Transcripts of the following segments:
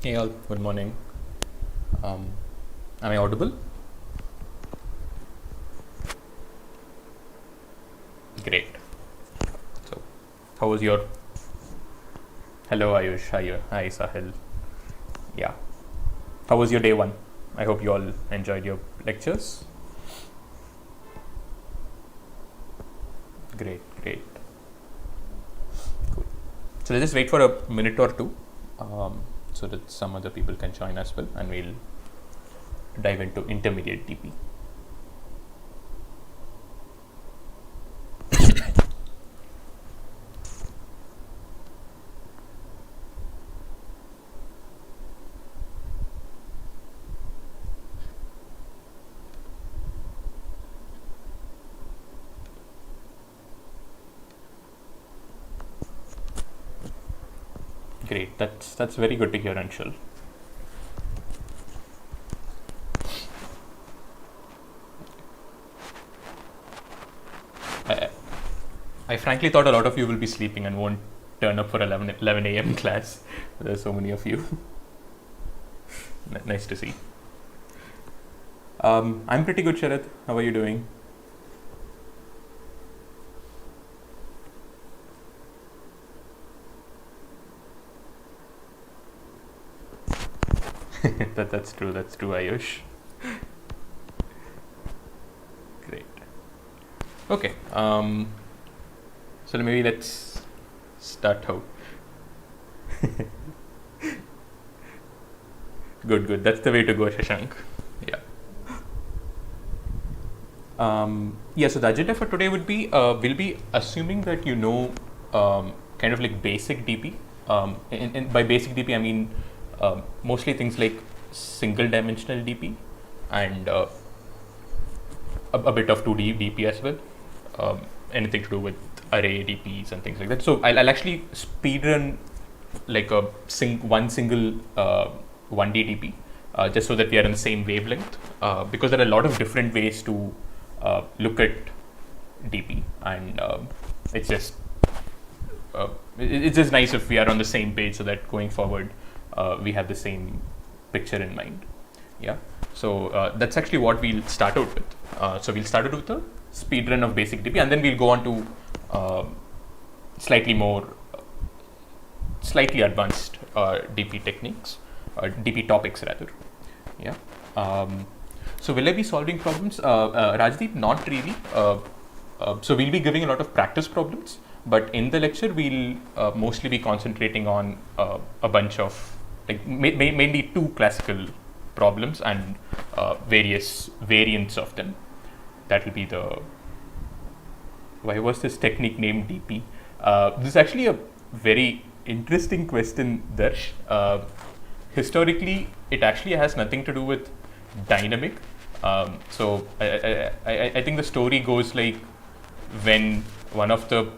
Hey all, good morning. Um, am I audible? Great. So, how was your? Hello Ayush, hi Sahil. Yeah. How was your day one? I hope you all enjoyed your lectures. Great, great. Cool. So let's just wait for a minute or two, so that some other people can join as well, and we'll dive into intermediate DP. Great. That's very good to hear, Anshul. I, I frankly thought a lot of you will be sleeping and won't turn up for 11 a.m. class. There's so many of you. Nice to see. I'm pretty good, Sharath. How are you doing? That's true. That's true, Ayush. Great. Okay. So maybe let's start out. Good. That's the way to go, Shashank. Yeah. Yeah. So the agenda for today would be we'll be assuming that you know kind of like basic DP. By basic DP, I mean mostly things like single dimensional DP and a bit of 2D DP as well. Anything to do with array DPs and things like that. So I'll actually speedrun like a one single 1D DP just so that we are in the same wavelength because there are a lot of different ways to look at DP, and it's just it's just nice if we are on the same page so that going forward we have the same picture in mind. Yeah. So that's actually what we'll start out with. So we'll start out with a speed run of basic DP, and then we'll go on to slightly advanced DP techniques, DP topics rather. Yeah. So will I be solving problems? Rajdeep, not really. So we'll be giving a lot of practice problems, but in the lecture we'll mostly be concentrating on a bunch of like mainly two classical problems and various variants of them. That will be the. Why was this technique named DP? This is actually a very interesting question, Darsh. Historically, it actually has nothing to do with dynamic. So I think the story goes like when one of the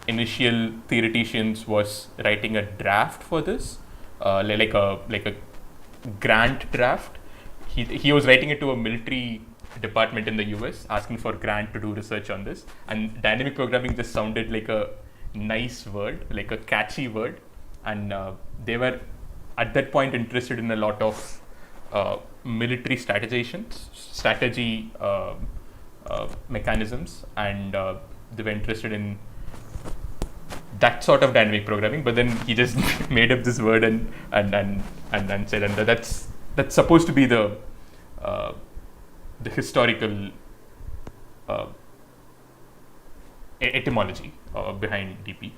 initial theoreticians was writing a draft for this, like a grant draft. He was writing it to a military department in the US, asking for grant to do research on this. And dynamic programming just sounded like a nice word, like a catchy word, and they were at that point interested in a lot of military strategy mechanisms, and they were interested in that sort of dynamic programming. But then he just made up this word and said, and that's supposed to be the historical etymology behind DP.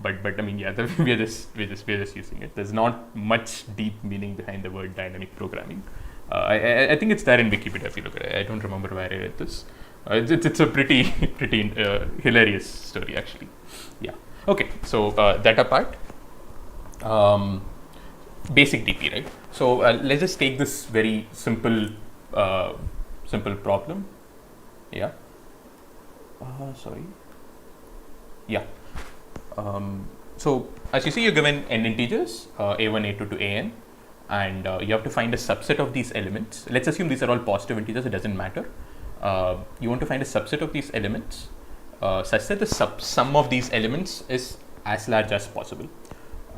But I mean, yeah, we're just using it. There's not much deep meaning behind the word dynamic programming. I think it's there in Wikipedia if you look at it. I don't remember where I read this. It's a pretty hilarious story actually. Yeah. Okay. So that apart, basic DP, right? So let's just take this very simple problem. Yeah. Sorry. Yeah. So as you see, you're given n integers, a1, a2 to an, and you have to find a subset of these elements. Let's assume these are all positive integers, it doesn't matter. You want to find a subset of these elements such that the sum of these elements is as large as possible.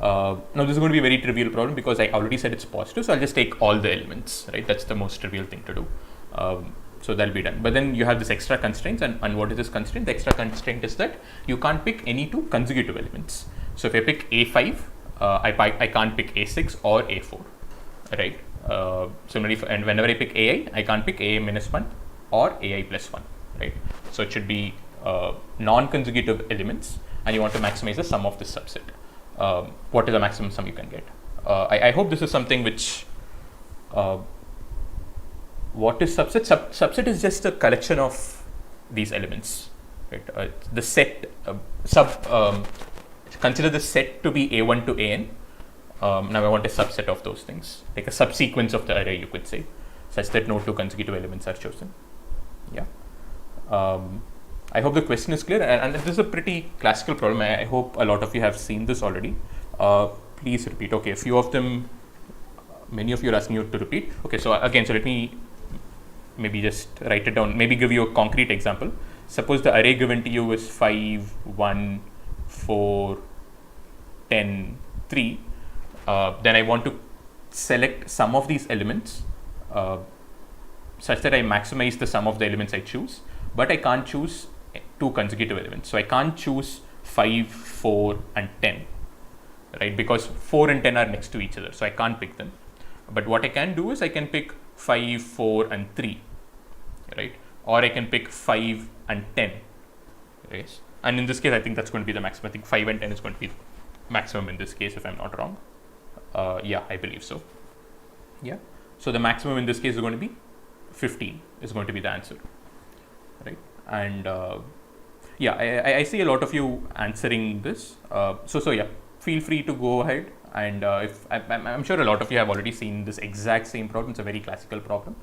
Now this is going to be a very trivial problem because I already said it's positive, so I'll just take all the elements, right? That's the most trivial thing to do. So that'll be done. But then you have this extra constraints, and what is this constraint? The extra constraint is that you can't pick any two consecutive elements. So if I pick A5, I can't pick A6 or A4, right? Similarly, and whenever I pick AI, I can't pick AI minus 1 or AI plus 1, right? So it should be non-consecutive elements, and you want to maximize the sum of this subset. What is the maximum sum you can get? I hope this is something which what is subset? Subset is just a collection of these elements, right? The set consider the set to be A1 to AN. Now I want a subset of those things, like a subsequence of the array, you could say, such that no two consecutive elements are chosen. Yeah. I hope the question is clear, and this is a pretty classical problem. I hope a lot of you have seen this already. Please repeat. Okay, a few of them, many of you are asking you to repeat. Okay, so again, so let me maybe just write it down, maybe give you a concrete example. Suppose the array given to you is 5, 1, 4, 10, 3. Then I want to select some of these elements such that I maximize the sum of the elements I choose, but I can't choose two consecutive elements. So I can't choose 5, 4, and 10, right? Because 4 and 10 are next to each other, so I can't pick them. But what I can do is I can pick 5, 4, and 3, right? Or I can pick 5 and 10, right? And in this case, I think that's going to be the maximum. I think 5 and 10 is going to be maximum in this case, if I'm not wrong. Yeah, I believe so. Yeah. So the maximum in this case is going to be 15 is going to be the answer, right? And yeah, I see a lot of you answering this. So yeah, feel free to go ahead. And if I'm sure a lot of you have already seen this exact same problem. It's a very classical problem.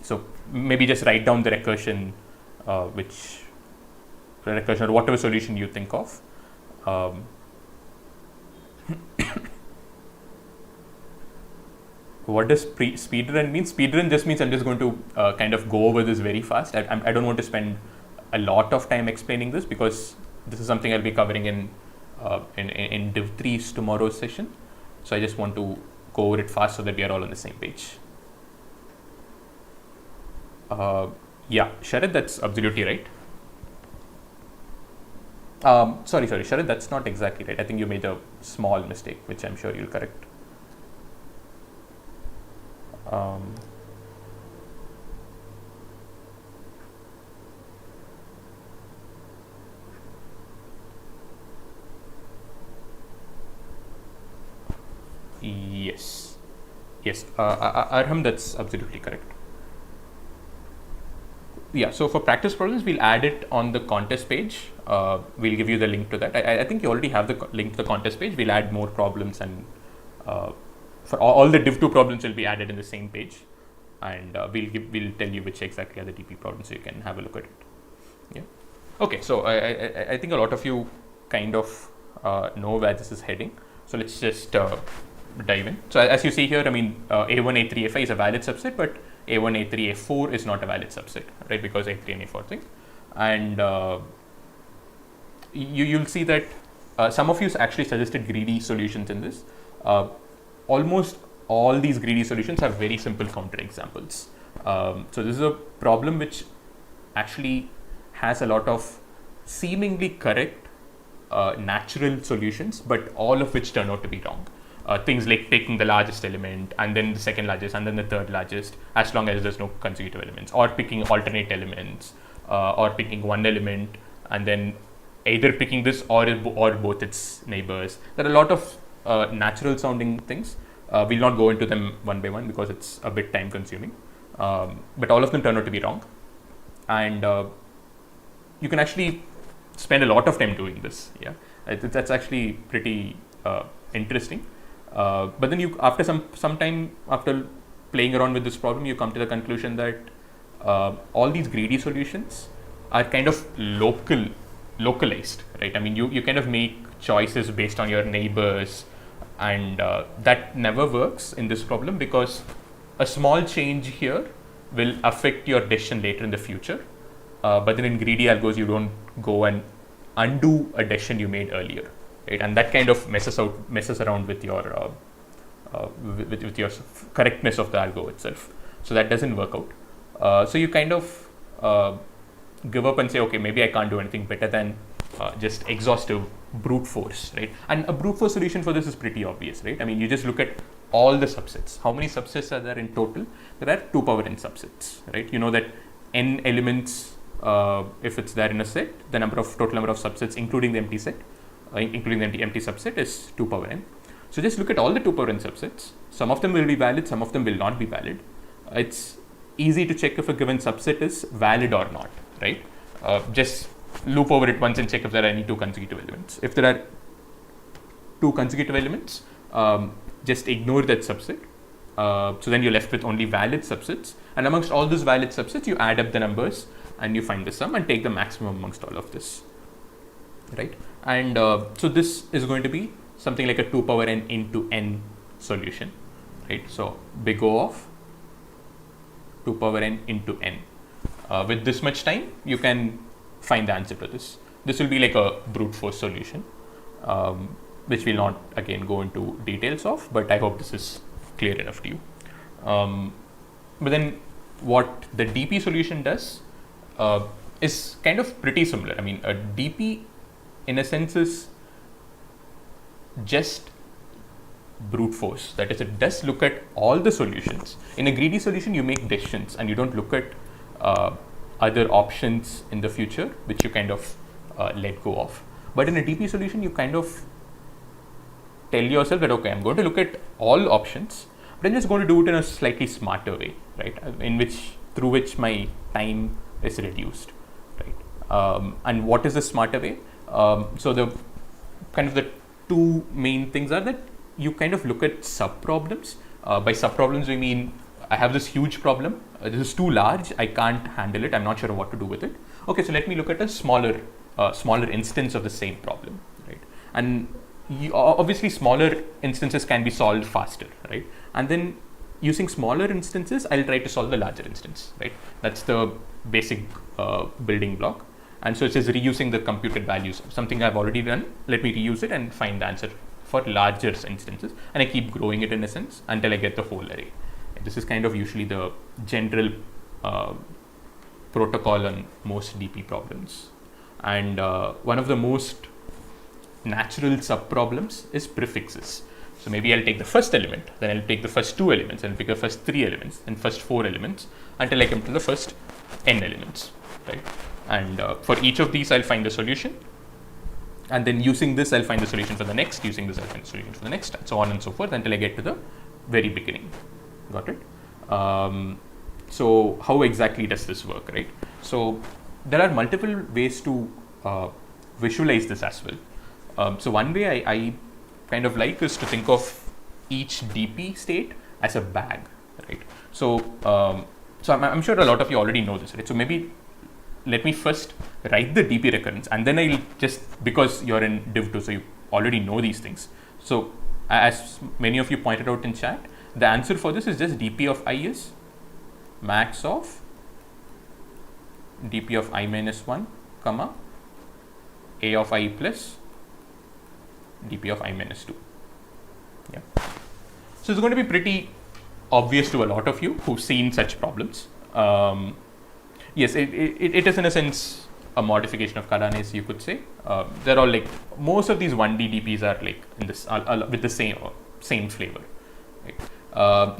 So maybe just write down the recursion, or whatever solution you think of. What does speedrun mean? Speedrun just means I'm just going to kind of go over this very fast. I don't want to spend a lot of time explaining this because this is something I'll be covering in Div 3's tomorrow's session. So I just want to go over it fast so that we are all on the same page. Yeah, Sharad, that's absolutely right. Sorry, Sharad, that's not exactly right. I think you made a small mistake, which I'm sure you'll correct. Yes, Arham, that's absolutely correct. Yeah, so for practice problems, we'll add it on the contest page. We'll give you the link to that. I think you already have the link to the contest page. We'll add more problems, and for all the Div 2 problems will be added in the same page, and we'll tell you which exactly are the DP problems, so you can have a look at it. Yeah. Okay, so I think a lot of you kind of know where this is heading. So let's just dive in. So as you see here, I mean, A1, A3, A5 is a valid subset, but A1, A3, A4 is not a valid subset, right? Because A3 and A4 thing. And you'll see that some of you actually suggested greedy solutions in this. Almost all these greedy solutions have very simple counterexamples. So this is a problem which actually has a lot of seemingly correct natural solutions, but all of which turn out to be wrong. Things like picking the largest element and then the second largest and then the third largest, as long as there's no consecutive elements, or picking alternate elements, or picking one element and then either picking this or both its neighbors. There are a lot of natural sounding things. We'll not go into them one by one because it's a bit time consuming, but all of them turn out to be wrong, and you can actually spend a lot of time doing this. Yeah, that's actually pretty interesting. But then you, after some time, after playing around with this problem, you come to the conclusion that all these greedy solutions are kind of localized, right? I mean, you kind of make choices based on your neighbors, and that never works in this problem because a small change here will affect your decision later in the future. But then in greedy algos, you don't go and undo a decision you made earlier, right? And that kind of messes around with your with your correctness of the algo itself. So that doesn't work out. So you kind of give up and say, okay, maybe I can't do anything better than just exhaustive brute force, right? And a brute force solution for this is pretty obvious, right? I mean, you just look at all the subsets. How many subsets are there in total? There are 2 power n subsets, right? You know that n elements, if it's there in a set, the total number of subsets, including the empty set, including the empty subset, is 2 power n. So just look at all the 2 power n subsets. Some of them will be valid, some of them will not be valid. It's easy to check if a given subset is valid or not, right? Just loop over it once and check if there are any 2 consecutive elements. If there are 2 consecutive elements, just ignore that subset. So then you're left with only valid subsets. And amongst all those valid subsets, you add up the numbers and you find the sum and take the maximum amongst all of this, right? And so this is going to be something like a 2 power n into n solution, right? So big O of 2 power n into n. With this much time, you can find the answer to this. This will be like a brute force solution, which we'll not again go into details of, but I hope this is clear enough to you. But then what the DP solution does is kind of pretty similar. I mean, a DP in a sense is just brute force. That is, it does look at all the solutions. In a greedy solution, you make decisions and you don't look at other options in the future, which you kind of let go of. But in a DP solution, you kind of tell yourself that, okay, I'm going to look at all options, but I'm just going to do it in a slightly smarter way, right? Through which my time is reduced, right? And what is the smarter way? So the kind of the 2 main things are that you kind of look at sub-problems. By sub-problems, we mean I have this huge problem. This is too large. I can't handle it. I'm not sure what to do with it. Okay, so let me look at a smaller instance of the same problem, right? And obviously, smaller instances can be solved faster, right? And then using smaller instances, I'll try to solve the larger instance, right? That's the basic building block. And so it's just reusing the computed values of something I've already done. Let me reuse it and find the answer for larger instances. And I keep growing it in a sense until I get the whole array. This is kind of usually the general protocol on most DP problems. And one of the most natural sub-problems is prefixes. So maybe I'll take the first element, then I'll take the first 2 elements, and pick the first 3 elements, and first 4 elements, until I come to the first n elements, right? And for each of these, I'll find the solution. And then using this, I'll find the solution for the next. Using this, I'll find the solution for the next, and so on and so forth, until I get to the very beginning. Got it? So how exactly does this work, right? So there are multiple ways to visualize this as well. So one way I kind of like is to think of each DP state as a bag, right? So I'm sure a lot of you already know this, right? So maybe let me first write the DP recurrence, and then I'll just, because you're in Div2, so you already know these things. So as many of you pointed out in chat, the answer for this is just dp of I is max of dp of I minus 1, comma, a of I plus dp of I minus 2. Yeah. So it's going to be pretty obvious to a lot of you who've seen such problems. Yes, it is in a sense a modification of Kadanes, you could say. They're all like, most of these 1D DPs are like in this with the same flavor. Right?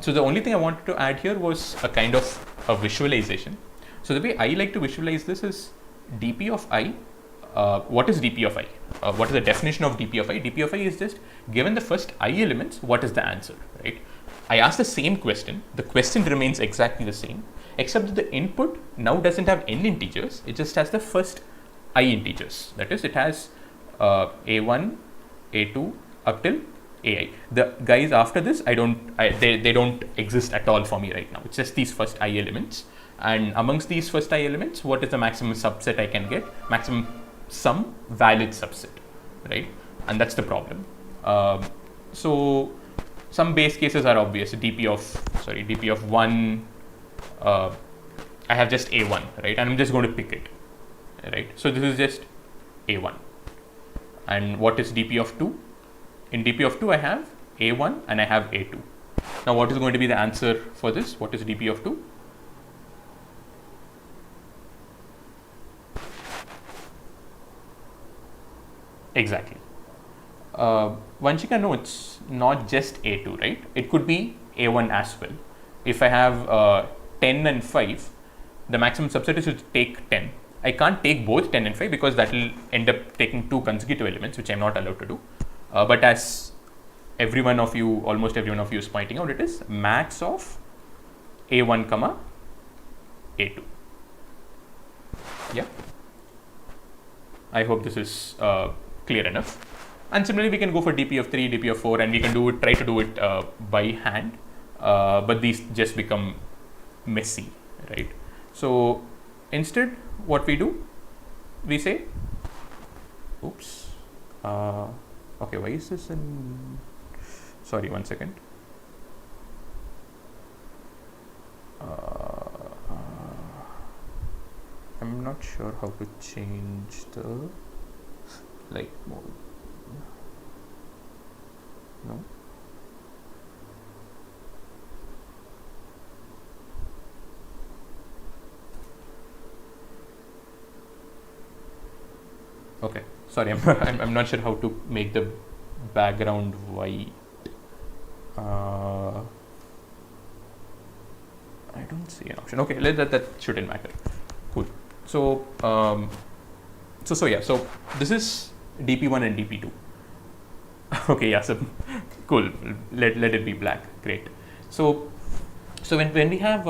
So the only thing I wanted to add here was a kind of a visualization. So the way I like to visualize this is dp of I. What is dp of I? What is the definition of dp of I? dp of I is just given the first I elements, what is the answer, right? I ask the same question. The question remains exactly the same, except that the input now doesn't have n integers. It just has the first I integers. That is, it has a1, a2 up till ai. The guys after this, they don't exist at all for me right now. It's just these first I elements. And amongst these first I elements, what is the maximum subset I can get? Maximum some valid subset, right? And that's the problem. So some base cases are obvious. dp of 1, I have just a1, right? And I'm just going to pick it, right? So this is just a1. And what is dp of 2? In dp of 2, I have a1 and I have a2. Now, what is going to be the answer for this? What is dp of 2? Exactly. Vanshika, no, it's not just a2, right? It could be a1 as well. If I have 10 and 5, the maximum subset is to take 10. I can't take both 10 and 5 because that will end up taking 2 consecutive elements, which I'm not allowed to do. But as almost every one of you is pointing out, it is max of a1 comma a2. Yeah. I hope this is clear enough. And similarly, we can go for dp of 3, dp of 4, and we can try to do it by hand. But these just become messy, right? So instead, what we do, we say, oops, okay, why is this in, sorry, 1 second. I'm not sure how to change the light mode. No. Okay, sorry, I'm not sure how to make the background white. I don't see an option. Okay, that shouldn't matter. Cool. So so this is dp1 and dp2. Okay, yeah, so cool. Let it be black. Great. So when we have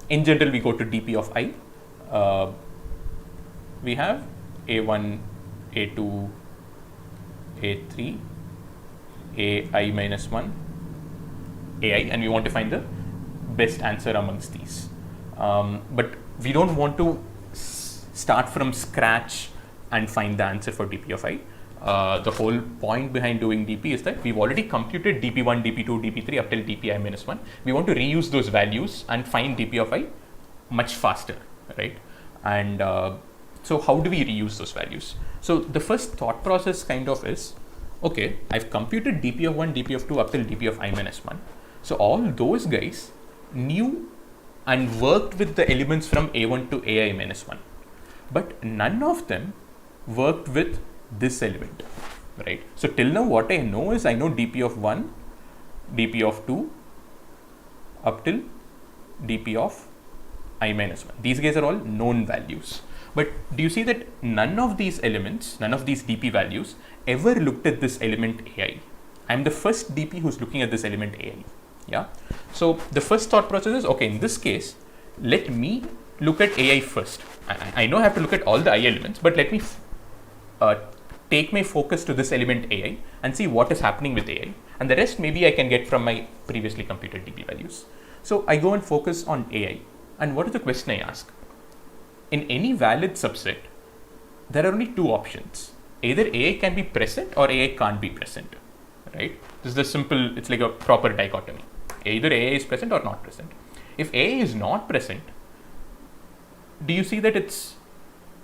in general, we go to dp of I. We have a1, a2, a3, ai minus 1, ai, and we want to find the best answer amongst these. But we don't want to start from scratch and find the answer for dp of I. The whole point behind doing dp is that we've already computed dp1, dp2, dp3 up till dpi minus 1. We want to reuse those values and find dp of I much faster, right? And so how do we reuse those values? So the first thought process kind of is, okay, I've computed dp of 1, dp of 2 up till dp of I minus 1. So all those guys knew and worked with the elements from a1 to ai minus 1. But none of them worked with this element, right? So till now, what I know is I know dp of 1, dp of 2 up till dp of I minus 1. These guys are all known values. But do you see that none of these elements, none of these dp values ever looked at this element ai? I'm the first dp who's looking at this element ai. Yeah. So the first thought process is, okay, in this case, let me look at ai first. I know I have to look at all the I elements, but let me take my focus to this element ai and see what is happening with ai, and the rest maybe I can get from my previously computed dp values. So I go and focus on ai, and what is the question I ask? In any valid subset, there are only two options. Either ai can be present or ai can't be present, right? This is the simple, it's like a proper dichotomy. Either ai is present or not present. If ai is not present, do you see that it's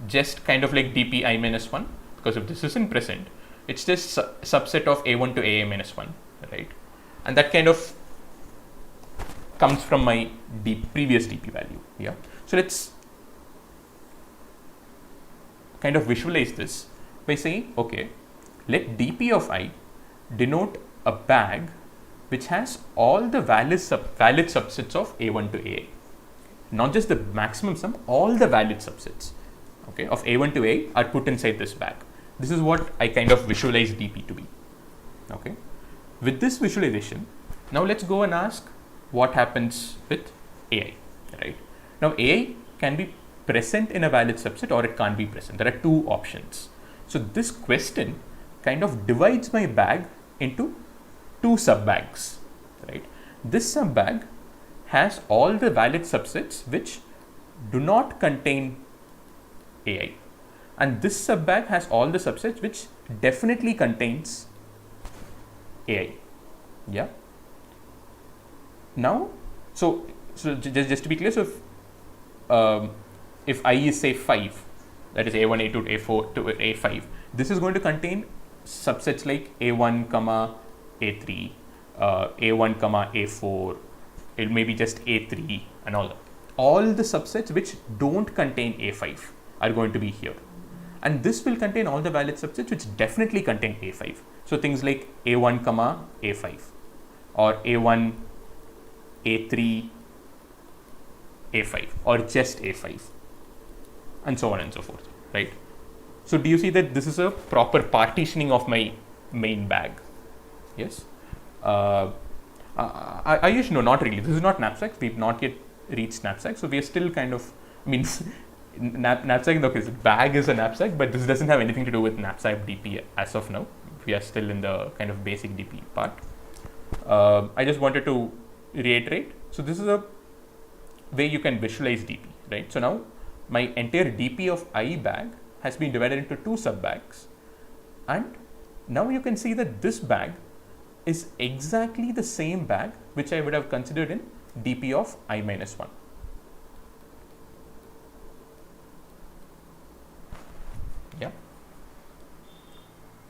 just kind of like dp I minus 1? Because if this isn't present, it's just subset of a1 to ai minus 1, right? And that kind of comes from my previous dp value. Yeah. So let's kind of visualize this by saying, okay, let dp of I denote a bag which has all the valid subsets of a1 to ai. Not just the maximum sum, all the valid subsets, okay, of a1 to a are put inside this bag. This is what I kind of visualize dp to be. Okay. With this visualization, now let's go and ask what happens with ai, right? Now ai can be present in a valid subset or it can't be present. There are two options. So this question kind of divides my bag into two sub-bags, right? This sub-bag has all the valid subsets which do not contain ai, and this sub-bag has all the subsets which definitely contains ai. Yeah. Now, so just to be clear, so if I is say 5, that is a1, a2, a4 to a5, this is going to contain subsets like A1 comma A3, A1 comma A4, it may be just A3 and all that. All the subsets which don't contain A5 are going to be here. And this will contain all the valid subsets which definitely contain A5. So things like A1 comma A5 or A1 A3 A5 or just A5 and so on and so forth, right? So do you see that this is a proper partitioning of my main bag? Yes. Ayush, no, not really. This is not knapsack. We've not yet reached knapsack. So we are still kind of, knapsack, okay, so bag is a knapsack, but this doesn't have anything to do with knapsack DP as of now. We are still in the kind of basic DP part. I just wanted to reiterate. So this is a way you can visualize DP, right? So now my entire DP of I bag has been divided into two sub bags, and now you can see that this bag is exactly the same bag which I would have considered in DP of I minus 1. Yeah,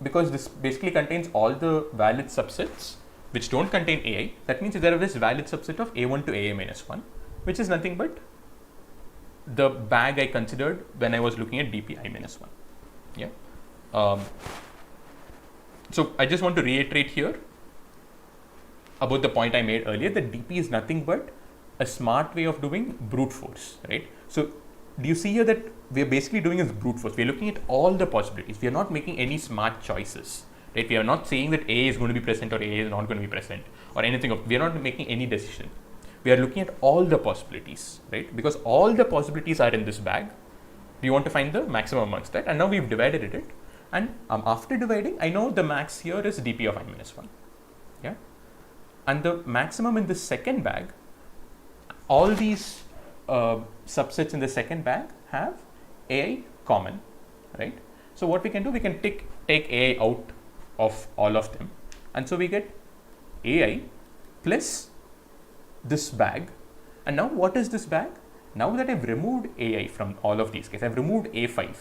because this basically contains all the valid subsets which don't contain AI. That means there is this valid subset of A1 to AA minus 1, which is nothing but the bag I considered when I was looking at DP I minus 1. Yeah. So I just want to reiterate here about the point I made earlier, that DP is nothing but a smart way of doing brute force, right? So do you see here that we are basically doing is brute force? We are looking at all the possibilities. We are not making any smart choices, right? We are not saying that A is going to be present or A is not going to be present or anything. We are not making any decision. We are looking at all the possibilities, right? Because all the possibilities are in this bag. We want to find the maximum amongst that, and now we've divided it. And after dividing, I know the max here is DP of I minus 1. Yeah. And the maximum in the second bag, all these subsets in the second bag have AI common, right? So what we can do, we can take AI out of all of them. And so we get AI plus this bag. And now what is this bag? Now that I've removed AI from all of these cases, I've removed A5.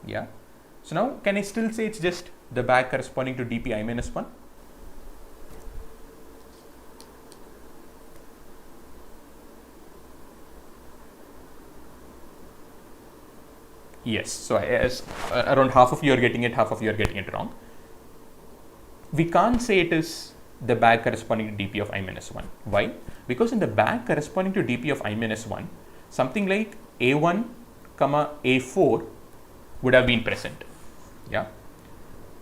Yeah. So now can I still say it's just the bag corresponding to DP I minus 1? Yes. So as around half of you are getting it, half of you are getting it wrong. We can't say it is the bag corresponding to DP of I minus 1. Why? Because in the bag corresponding to DP of I minus 1, something like A1 comma A4 would have been present. Yeah.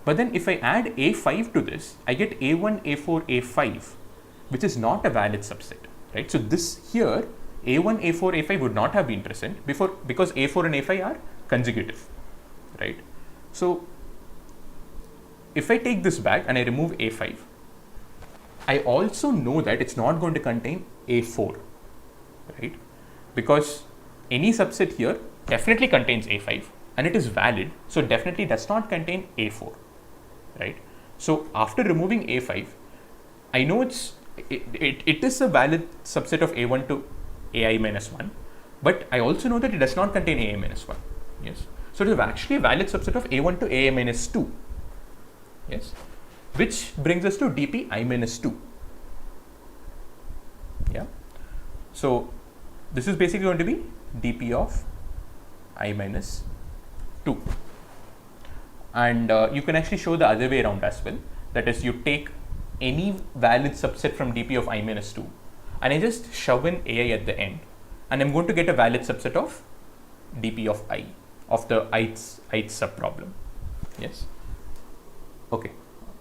But then if I add A5 to this, I get A1, A4, A5, which is not a valid subset, right? So this here, A1, A4, A5 would not have been present before, because A4 and A5 are consecutive, right? So if I take this bag and I remove A5, I also know that it's not going to contain A4, right? Because any subset here definitely contains A5 and it is valid, so definitely does not contain A4, right? So after removing A5, I know it is a valid subset of A1 to AI minus 1, but I also know that it does not contain AI minus 1. Yes. So it is actually a valid subset of A1 to AI minus 2. Yes. Which brings us to DP I minus 2. Yeah. So this is basically going to be DP of I minus 2. And you can actually show the other way around as well. That is, you take any valid subset from DP of I minus 2 and I just shove in AI at the end, and I'm going to get a valid subset of DP of I, of the ith sub problem. Yes. Okay.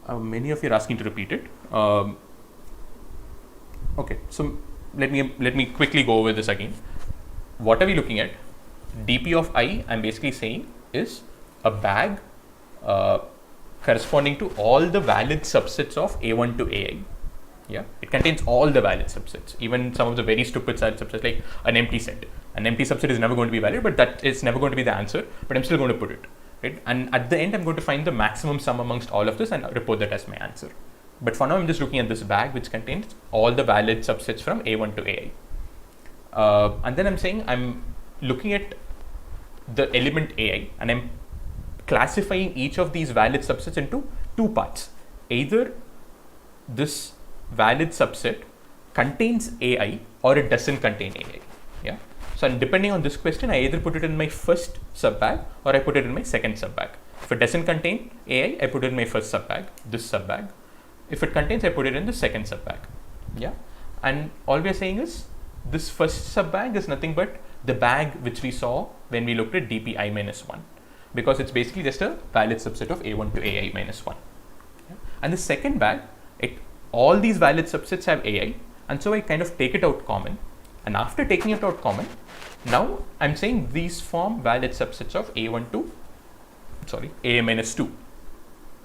Many of you are asking to repeat it. Okay. So let me quickly go over this again. What are we looking at? DP of I, I'm basically saying, is a bag corresponding to all the valid subsets of A1 to AI. Yeah, it contains all the valid subsets, even some of the very stupid subsets like an empty set. An empty subset is never going to be valid, but that is never going to be the answer, but I'm still going to put it, right? And at the end, I'm going to find the maximum sum amongst all of this and report that as my answer. But for now, I'm just looking at this bag, which contains all the valid subsets from A1 to AI. And then I'm saying I'm looking at the element AI and I'm classifying each of these valid subsets into two parts. Either this valid subset contains AI or it doesn't contain AI. Yeah. So depending on this question, I either put it in my first subbag or I put it in my second subbag. If it doesn't contain AI, I put it in my first subbag, this subbag. If it contains, I put it in the second subbag. Yeah. And all we are saying is this first subbag is nothing but the bag which we saw when we looked at dp I minus 1, because it's basically just a valid subset of A1 to AI minus 1. Yeah. And the second bag, all these valid subsets have AI, and so I kind of take it out common. And after taking it out common, now I'm saying these form valid subsets of A1 to, AI minus 2.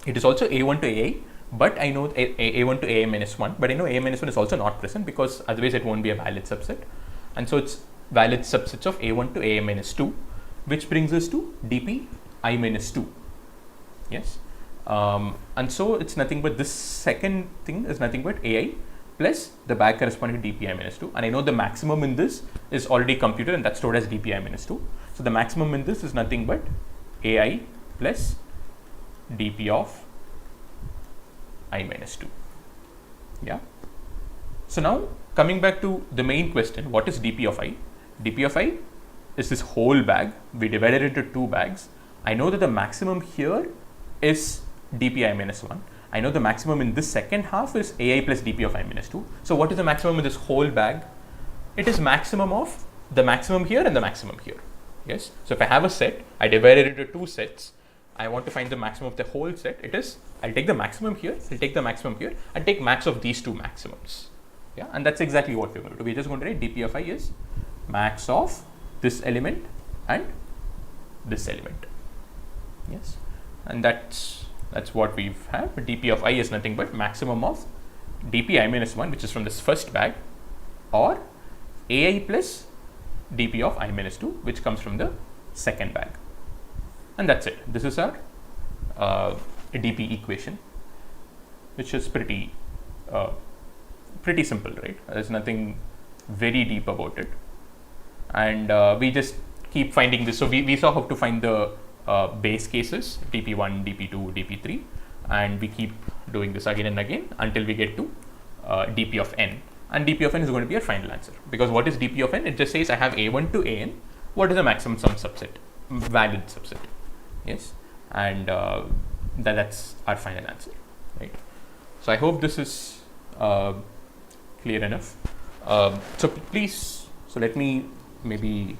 It is also A1 to AI, but I know A1 to AI minus 1, but I know AI minus 1 is also not present because otherwise it won't be a valid subset. And so it's valid subsets of A1 to AI minus 2, which brings us to dp I minus 2. Yes. And so it's nothing but this second thing is nothing but AI plus the bag corresponding to dp I minus 2. And I know the maximum in this is already computed and that's stored as dp I minus 2. So the maximum in this is nothing but AI plus dp of I minus 2. Yeah. So now coming back to the main question, what is dp of I? dp of I is this whole bag. We divided it into two bags. I know that the maximum here is dp I minus 1. I know the maximum in this second half is AI plus dp of I minus 2. So what is the maximum in this whole bag? It is maximum of the maximum here and the maximum here. Yes. So if I have a set, I divide it into two sets. I want to find the maximum of the whole set. It is, I'll take the maximum here, I'll take the maximum here, and take max of these two maximums. Yeah. And that's exactly what we're going to do. We're just going to write dp of I is max of this element and this element. Yes. And that's what we've had. dp of I is nothing but maximum of dp I minus 1, which is from this first bag, or AI plus dp of I minus 2, which comes from the second bag. And that's it. This is our dp equation, which is pretty simple, right? There's nothing very deep about it. And we just keep finding this. So we saw how to find the base cases, dp1, dp2, dp3, and we keep doing this again and again until we get to dp of n. And dp of n is going to be our final answer, because what is dp of n? It just says I have a1 to an. What is the maximum sum subset? Valid subset. Yes. And that's our final answer, right? So I hope this is clear enough. So please, so let me maybe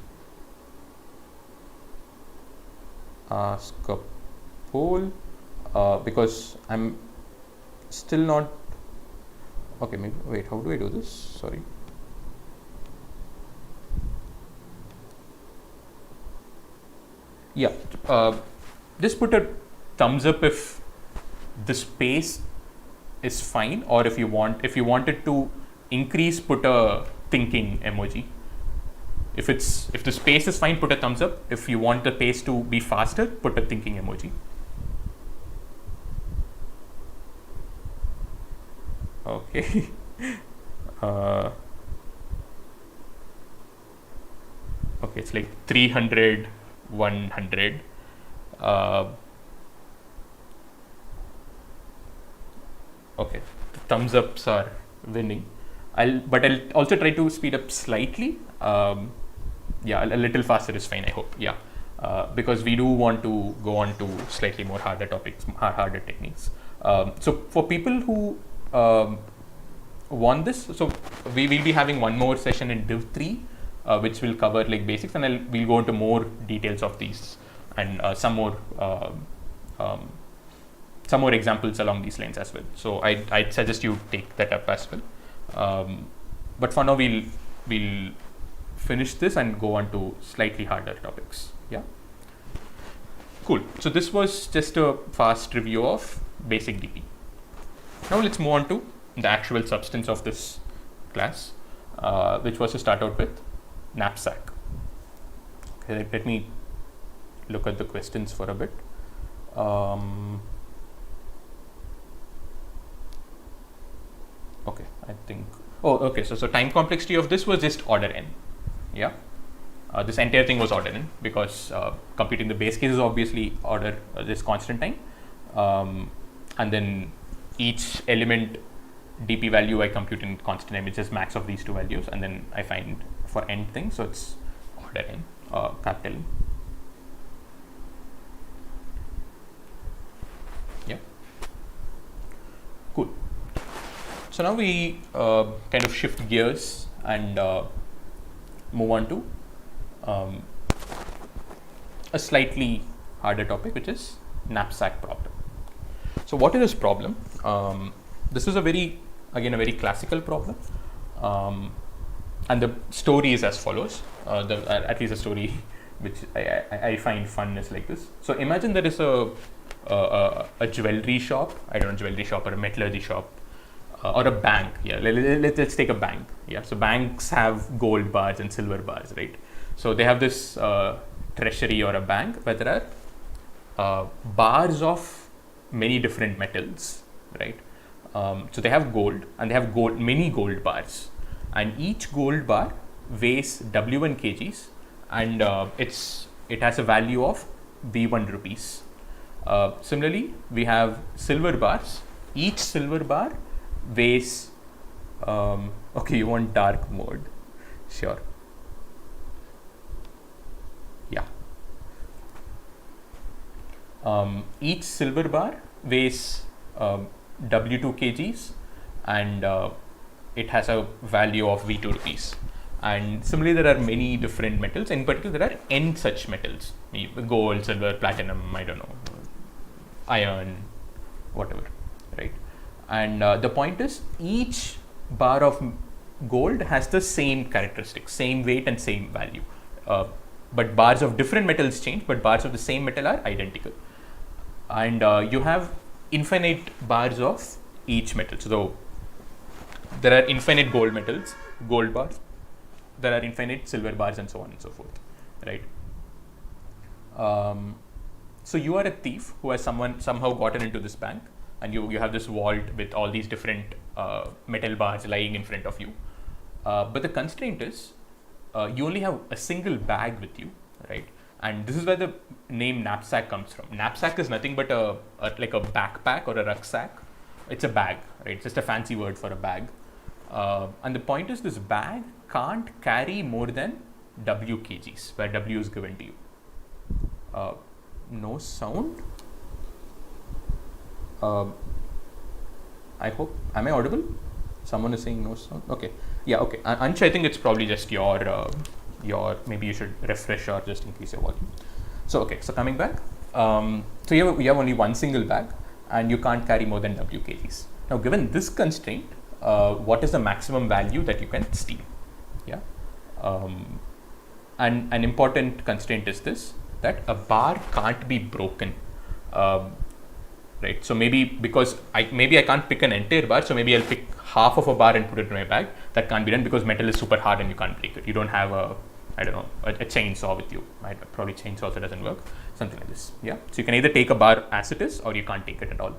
ask a poll, because I'm still not, okay, maybe, wait, how do I do this? Sorry. Yeah, just put a thumbs up if the space is fine, or if you wanted to increase, put a thinking emoji. If the space is fine, put a thumbs up. If you want the pace to be faster, put a thinking emoji. Okay. Okay, it's like 300, 100. Okay, the thumbs ups are winning. But I'll also try to speed up slightly. Yeah, a little faster is fine, I hope. Yeah, because we do want to go on to slightly more harder topics, harder techniques. So for people who want this, so we will be having one more session in Div 3, which will cover like basics, and we'll go into more details of these and some more examples along these lines as well. So I'd suggest you take that up as well. But for now, we'll finish this and go on to slightly harder topics. Yeah. Cool. So this was just a fast review of basic DP. Now let's move on to the actual substance of this class, which was to start out with knapsack. Okay, let me look at the questions for a bit. Okay, I think. Oh, okay. So time complexity of this was just order n. Yeah. This entire thing was ordered in because computing the base case is obviously order this constant time, and then each element dp value I compute in constant time, which is max of these two values, and then I find for n thing, so it's order n, capital N. Yeah, cool. So now we kind of shift gears and move on to a slightly harder topic, which is knapsack problem. So what is this problem? This is a very classical problem, and the story is as follows. At least the story which I find fun is like this. So imagine there is a jewelry shop, or a metallurgy shop, or a bank. Yeah, let's take a bank. Yeah, so banks have gold bars and silver bars, right? So they have this treasury or a bank where there are bars of many different metals, right? So they have gold, and they have many gold bars, and each gold bar weighs W1 kgs, and it has a value of V1 rupees. Similarly, we have silver bars. Each silver bar weighs, okay, you want dark mode, sure. Yeah. Each silver bar weighs W2 kgs, and it has a value of V2 rupees. And similarly, there are many different metals. In particular, there are n such metals: gold, silver, platinum, I don't know, iron, whatever, right? And the point is, each bar of gold has the same characteristics, same weight and same value. But bars of different metals change, but bars of the same metal are identical. And you have infinite bars of each metal. So there are infinite gold bars. There are infinite silver bars, and so on and so forth, right? So you are a thief who has somehow gotten into this bank, and you have this vault with all these different metal bars lying in front of you. But the constraint is you only have a single bag with you, right? And this is where the name knapsack comes from. Knapsack is nothing but like a backpack or a rucksack. It's a bag, right? It's just a fancy word for a bag. And the point is, this bag can't carry more than W kgs, where W is given to you. No sound. I hope, am I audible? Someone is saying no sound. Okay. Yeah. Okay. Ansh, I think it's probably just your. Maybe you should refresh or just increase your volume. So okay. So coming back. So you have only one single bag, and you can't carry more than W kgs. Now, given this constraint, what is the maximum value that you can steal? Yeah. And an important constraint is this, that a bar can't be broken. Right. So maybe because I can't pick an entire bar, so maybe I'll pick half of a bar and put it in my bag. That can't be done because metal is super hard and you can't break it. You don't have a chainsaw with you. Right? Probably chainsaw also doesn't work. Something like this. Yeah. So you can either take a bar as it is, or you can't take it at all.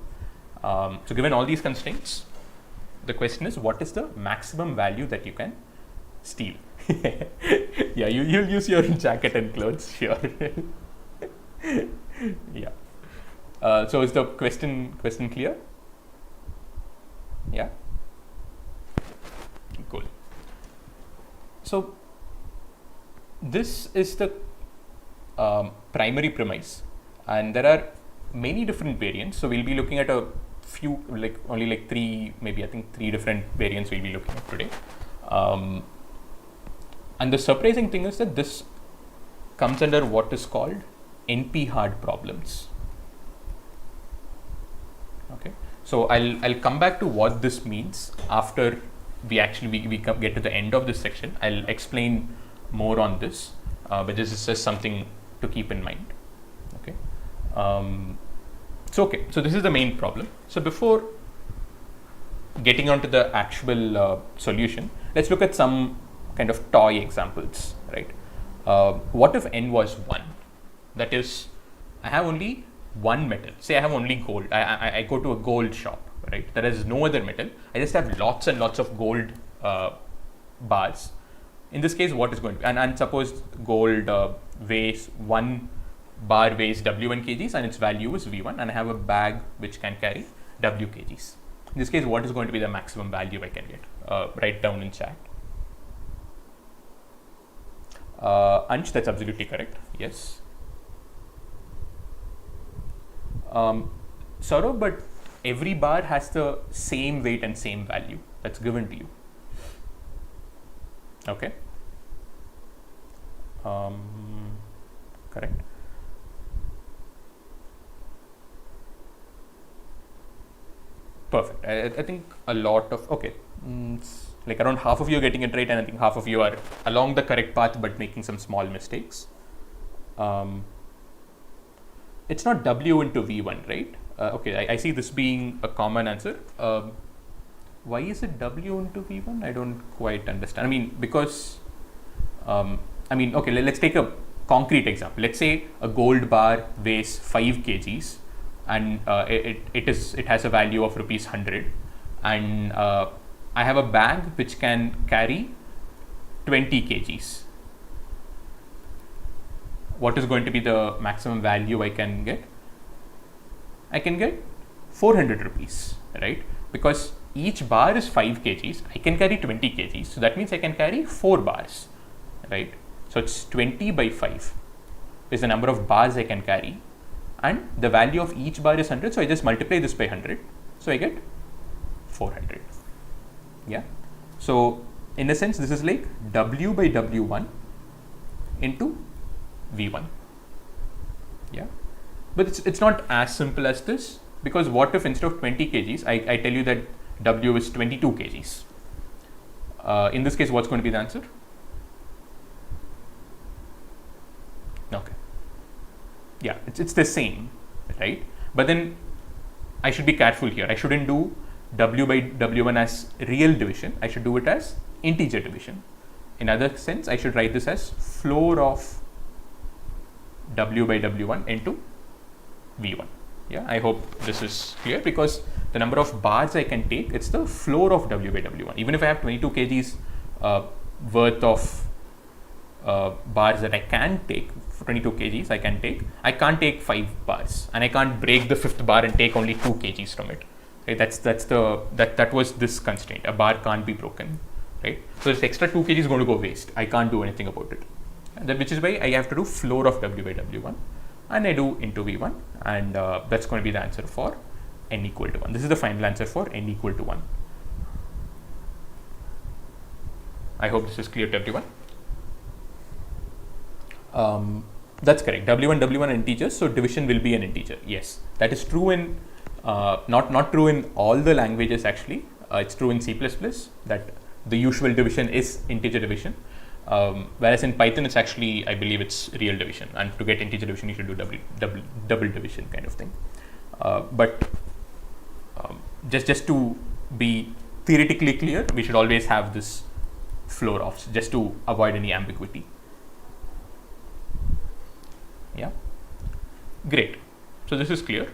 So given all these constraints, the question is, what is the maximum value that you can steal? Yeah, you'll use your jacket and clothes, sure. Yeah. So is the question clear? Yeah. Cool. So this is the primary premise, and there are many different variants. So we'll be looking at a few, only three, maybe I think 3 different variants we'll be looking at today. And the surprising thing is that this comes under what is called NP-hard problems. Okay, so I'll come back to what this means after we get to the end of this section. I'll explain more on this, but this is just something to keep in mind. Okay. So this is the main problem. So before getting onto the actual solution, let's look at some kind of toy examples, right? What if n was 1? That is, I have only one metal. Say I have only gold. I go to a gold shop, right? There is no other metal. I just have lots and lots of gold bars. In this case, what is going to be, and suppose gold weighs 1 bar weighs W1 kgs and its value is V1, and I have a bag which can carry W kgs. In this case, what is going to be the maximum value I can get? Write down in chat. Ansh, that's absolutely correct. Yes. Saurabh, but every bar has the same weight and same value that's given to you. Okay. Correct. Perfect. I think a lot of, okay, like around half of you are getting it right, and I think half of you are along the correct path but making some small mistakes. It's not W into V1, right? Okay, I see this being a common answer. Why is it W into V1? I don't quite understand. I mean, because, okay, let's take a concrete example. Let's say a gold bar weighs 5 kgs and it has a value of rupees 100, and I have a bag which can carry 20 kgs. What is going to be the maximum value I can get? I can get 400 rupees, right? Because each bar is 5 kgs, I can carry 20 kgs, so that means I can carry 4 bars, right? So it's 20 by 5 is the number of bars I can carry, and the value of each bar is 100, so I just multiply this by 100, so I get 400. Yeah. So in a sense, this is like W by W1 into V1. Yeah. But it's not as simple as this, because what if instead of 20 kgs, I tell you that W is 22 kgs. In this case, what's going to be the answer? Okay. Yeah, it's the same, right? But then I should be careful here. I shouldn't do W by W1 as real division. I should do it as integer division. In other sense, I should write this as floor of W by W1 into V1. Yeah, I hope this is clear, because the number of bars I can take, it's the floor of W by W1. Even if I have 22 kgs worth of bars that I can take, 22 kgs I can take, I can't take 5 bars, and I can't break the 5th bar and take only 2 kgs from it. Right? That was this constraint. A bar can't be broken, right? So this extra 2 kg is going to go waste. I can't do anything about it. Which is why I have to do floor of W by W1, and I do into V1, and that's going to be the answer for n equal to 1. This is the final answer for n equal to 1. I hope this is clear to everyone. That's correct. W1, W1 are integers, so division will be an integer. Yes, that is true in not true in all the languages actually. It's true in C++ that the usual division is integer division. Whereas in Python, it's actually, I believe it's real division, and to get integer division, you should do double division kind of thing. But just to be theoretically clear, we should always have this floor offs just to avoid any ambiguity. Yeah, great. So this is clear.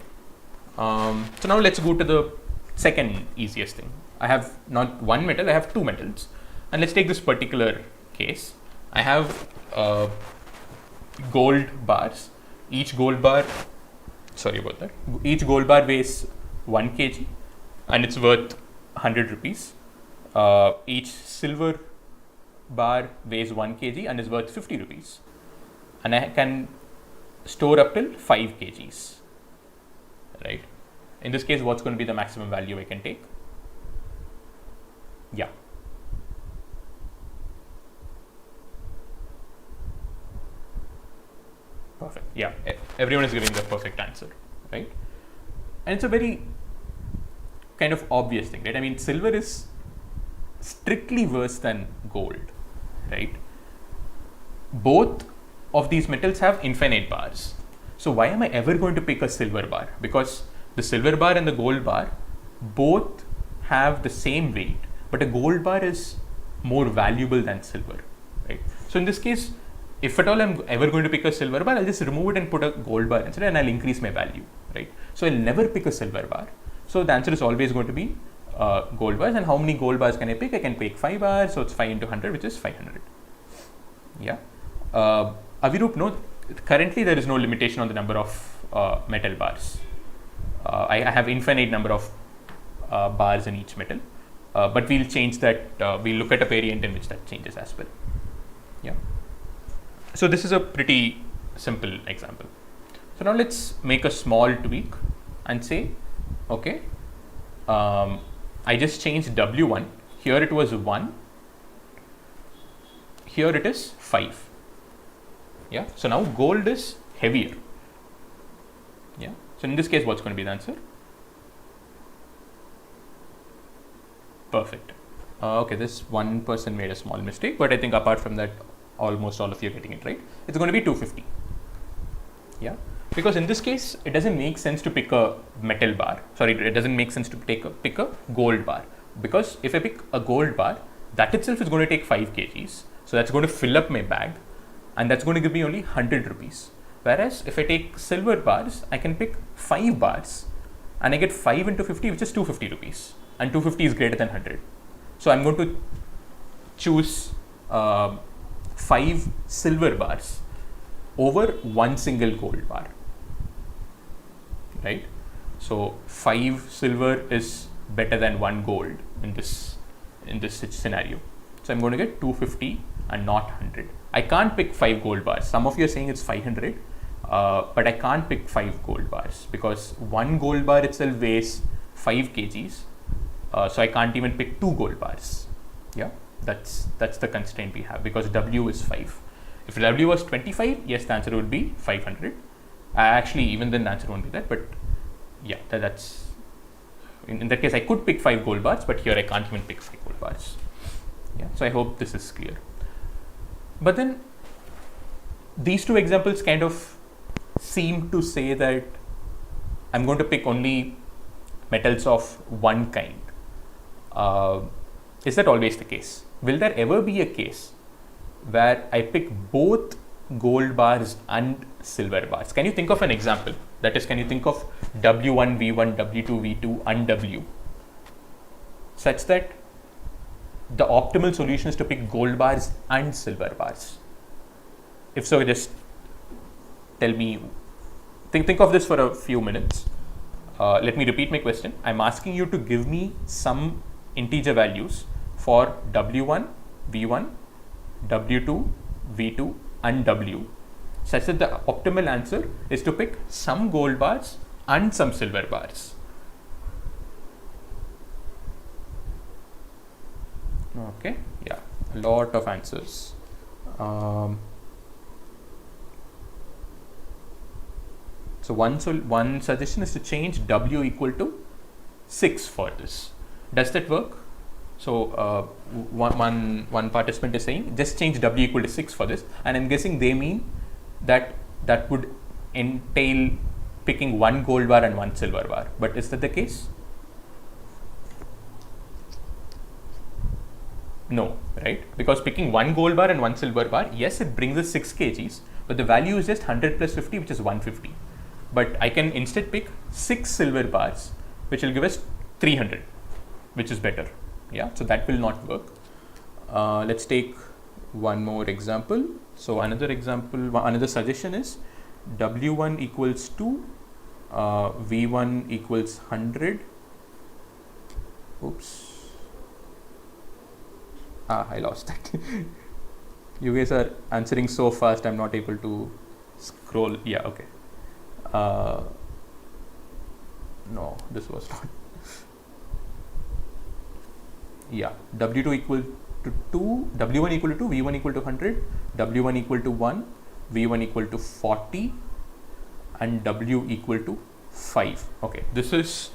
So now let's go to the second easiest thing. I have not one metal, I have 2 metals, and let's take this particular case. I have gold bars. Each gold bar weighs 1 kg and it's worth 100 rupees. Each silver bar weighs 1 kg and is worth 50 rupees. And I can store up till 5 kgs, right? In this case, what's going to be the maximum value I can take? Yeah. Perfect. Yeah, everyone is giving the perfect answer, right? And it's a very kind of obvious thing, right? I mean, silver is strictly worse than gold, right? Both of these metals have infinite bars. So why am I ever going to pick a silver bar? Because the silver bar and the gold bar both have the same weight, but a gold bar is more valuable than silver, right? So in this case, if at all I'm ever going to pick a silver bar, I'll just remove it and put a gold bar instead, and I'll increase my value, right? So I'll never pick a silver bar. So the answer is always going to be gold bars. And how many gold bars can I pick? I can pick 5 bars, so it's 5 into 100, which is 500. Yeah. Aviroop, no, currently there is no limitation on the number of metal bars. I have infinite number of bars in each metal, but we'll change that. We'll look at a variant in which that changes as well. Yeah. So this is a pretty simple example. So now let's make a small tweak and say, okay, I just changed W1. Here it was 1. Here it is 5. Yeah. So now gold is heavier. Yeah. So in this case, what's going to be the answer? Perfect. Okay, this one person made a small mistake, but I think apart from that, almost all of you are getting it right. It's going to be 250. Yeah. Because in this case, it doesn't make sense to pick a metal bar. Sorry, it doesn't make sense to pick a gold bar. Because if I pick a gold bar, that itself is going to take 5 kgs. So that's going to fill up my bag, and that's going to give me only 100 rupees. Whereas if I take silver bars, I can pick 5 bars and I get 5 into 50, which is 250 rupees. And 250 is greater than 100. So I'm going to choose 5 silver bars over 1 single gold bar. Right? So 5 silver is better than 1 gold in this scenario. So I'm going to get 250 and not 100. I can't pick 5 gold bars. Some of you are saying it's 500, but I can't pick 5 gold bars because 1 gold bar itself weighs 5 kgs. So I can't even pick 2 gold bars. Yeah, that's the constraint we have because W is 5. If W was 25, yes, the answer would be 500. Actually, even then the answer won't be that, but yeah, that's in that case I could pick 5 gold bars, but here I can't even pick 5 gold bars. Yeah, so I hope this is clear. But then these two examples kind of seem to say that I'm going to pick only metals of one kind. Is that always the case? Will there ever be a case where I pick both gold bars and silver bars? Can you think of an example? That is, can you think of W1, V1, W2, V2 and W such that the optimal solution is to pick gold bars and silver bars? If so, just tell me, think of this for a few minutes. Let me repeat my question. I'm asking you to give me some integer values for W1, V1, W2, V2 and W such that the optimal answer is to pick some gold bars and some silver bars. Okay, yeah, a lot of answers. So one suggestion is to change W equal to 6 for this. Does that work? So one participant is saying just change W equal to 6 for this, and I'm guessing they mean that would entail picking 1 gold bar and 1 silver bar. But is that the case? No, right? Because picking 1 gold bar and 1 silver bar, yes, it brings us 6 kgs, but the value is just 100 plus 50, which is 150. But I can instead pick 6 silver bars, which will give us 300, which is better. Yeah, so that will not work. Let's take one more example. So another suggestion is W1 equals 2, V1 equals 100. Oops. I lost that. You guys are answering so fast, I'm not able to scroll. Yeah, okay. No, this was not. Yeah, W2 equal to 2, W1 equal to 2, V1 equal to 100, W1 equal to 1, V1 equal to 40, and W equal to 5. Okay, this is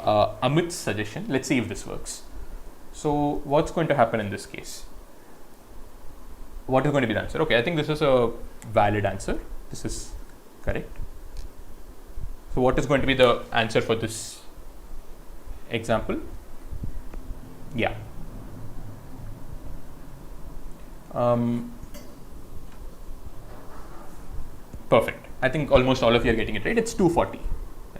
Amit's suggestion. Let's see if this works. So what's going to happen in this case? What is going to be the answer? Okay, I think this is a valid answer. This is correct. So what is going to be the answer for this example? Yeah. Perfect. I think almost all of you are getting it right. It's 240,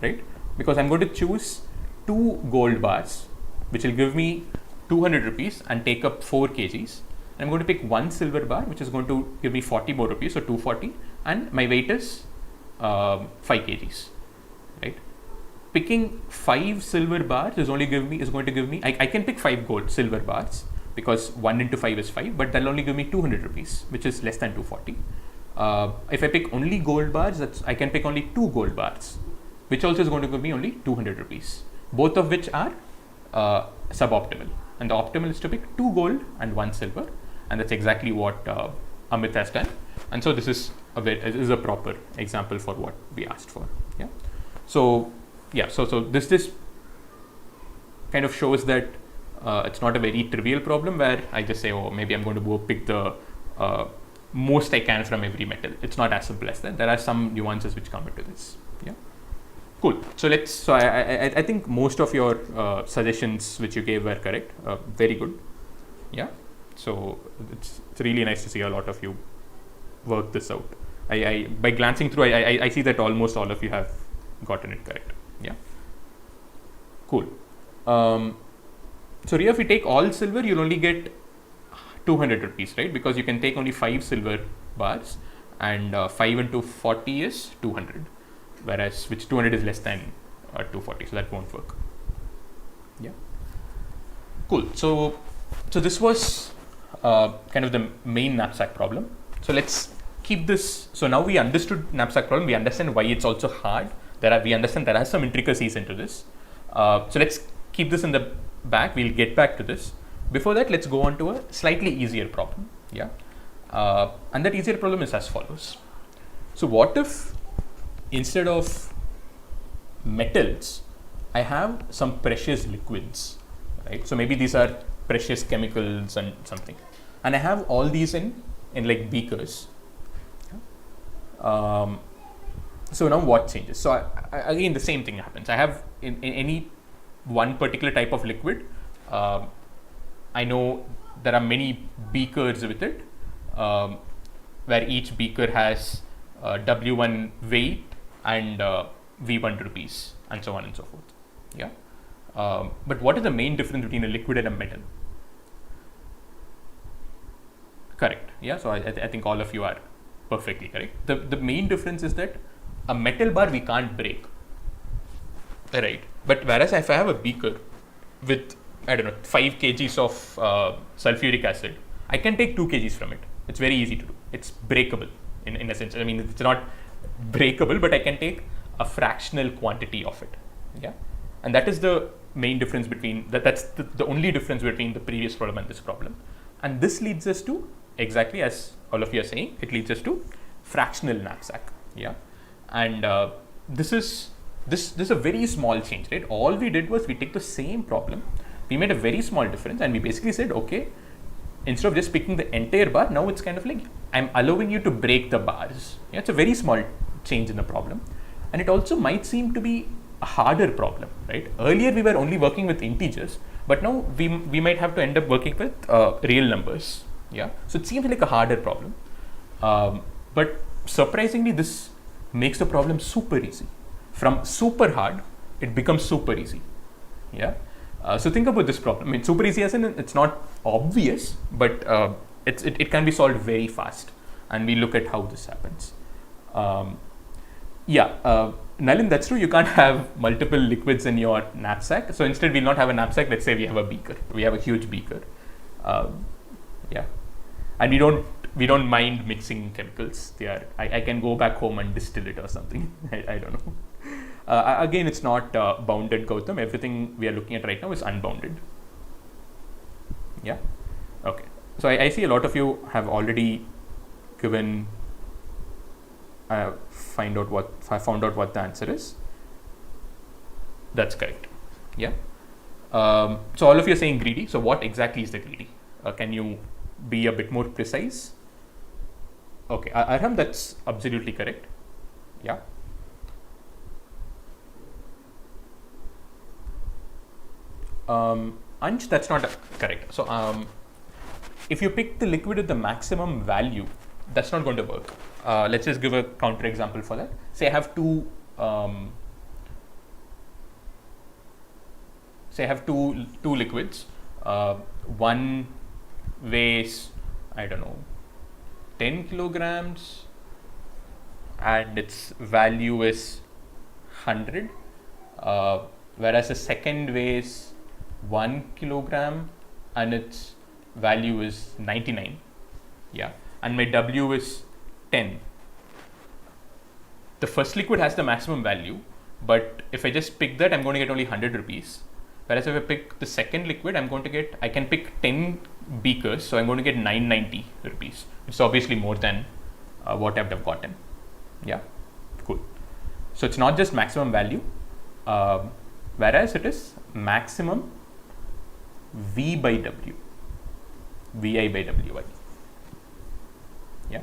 right? Because I'm going to choose 2 gold bars, which will give me 200 rupees and take up 4 kgs. and I'm going to pick one silver bar, which is going to give me 40 more rupees, so 240, and my weight is 5 kgs, right? Picking 5 silver bars is going to give me. I can pick 5 silver bars because 1 into 5 is 5, but that'll only give me 200 rupees, which is less than 240. If I pick only gold bars, I can pick only 2 gold bars, which also is going to give me only 200 rupees, both of which are suboptimal. And the optimal is to pick 2 gold and 1 silver, and that's exactly what Amit has done. And so this is a proper example for what we asked for. Yeah. So this kind of shows that it's not a very trivial problem where I just say, oh, maybe I'm going to go pick the most I can from every metal. It's not as simple as that. There are some nuances which come into this. Yeah. Cool. So I think most of your suggestions which you gave were correct. Very good. Yeah. So it's really nice to see a lot of you work this out. By glancing through, I see that almost all of you have gotten it correct. Yeah. Cool. So here, if we take all silver, you'll only get 200 rupees, right? Because you can take only 5 silver bars, and 5 into 40 is 200, whereas which 200 is less than 240, so that won't work. Yeah. Cool. So this was kind of the main knapsack problem. So let's keep this. So now we understood knapsack problem. We understand why it's also hard. We understand there are some intricacies into this. So let's keep this in the back. We'll get back to this. Before that, let's go on to a slightly easier problem. Yeah. And that easier problem is as follows. So what if instead of metals, I have some precious liquids, right? So maybe these are precious chemicals and something, and I have all these in like beakers. So now what changes? So again, the same thing happens. I have in any one particular type of liquid, I know there are many beakers with it, where each beaker has W1 weight and V1 rupees, and so on and so forth. Yeah. But what is the main difference between a liquid and a metal? Correct. Yeah. So I think all of you are perfectly correct. The main difference is that a metal bar we can't break. Right. But whereas if I have a beaker with, I don't know, 5 kgs of sulfuric acid, I can take 2 kgs from it. It's very easy to do. It's breakable in a sense. I mean, it's not breakable, but I can take a fractional quantity of it. Yeah. And that is the main difference between that's the only difference between the previous problem and this problem. And this leads us to, exactly as all of you are saying, it leads us to fractional knapsack. Yeah. And this is a very small change, right? All we did was we took the same problem, we made a very small difference, and we basically said, okay, instead of just picking the entire bar, now it's kind of like I'm allowing you to break the bars. Yeah, it's a very small change in the problem, and it also might seem to be a harder problem, right? Earlier we were only working with integers, but now we might have to end up working with real numbers. Yeah, so it seems like a harder problem, but surprisingly, this makes the problem super easy. From super hard, it becomes super easy. Yeah. So think about this problem. I mean, super easy as in it's not obvious, but it can be solved very fast. And we look at how this happens. Nalin, that's true. You can't have multiple liquids in your knapsack. So instead, we'll not have a knapsack. Let's say we have a beaker. We have a huge beaker. And we don't mind mixing chemicals. I can go back home and distill it or something. I don't know. Again, it's not bounded, Gautam. Everything we are looking at right now is unbounded. Yeah. Okay. So I see a lot of you have already given. Found out what the answer is. That's correct. Yeah. So all of you are saying greedy. So what exactly is the greedy? Can you be a bit more precise? Okay, Arham, that's absolutely correct. Yeah. Ansh, that's not correct. So if you pick the liquid with the maximum value, that's not going to work. Let's just give a counter example for that. Say I have two liquids. One weighs I don't know, 10 kilograms and its value is 100, whereas the second weighs 1 kilogram and its value is 99, yeah, and my W is 10. The first liquid has the maximum value, but if I just pick that, I'm going to get only 100 rupees. Whereas if I pick the second liquid, I can pick 10 beakers, so I'm going to get 990 rupees. It's obviously more than what I would have gotten. Yeah, cool. So it's not just maximum value, whereas it is maximum V by W, Vi by Wi. Yeah,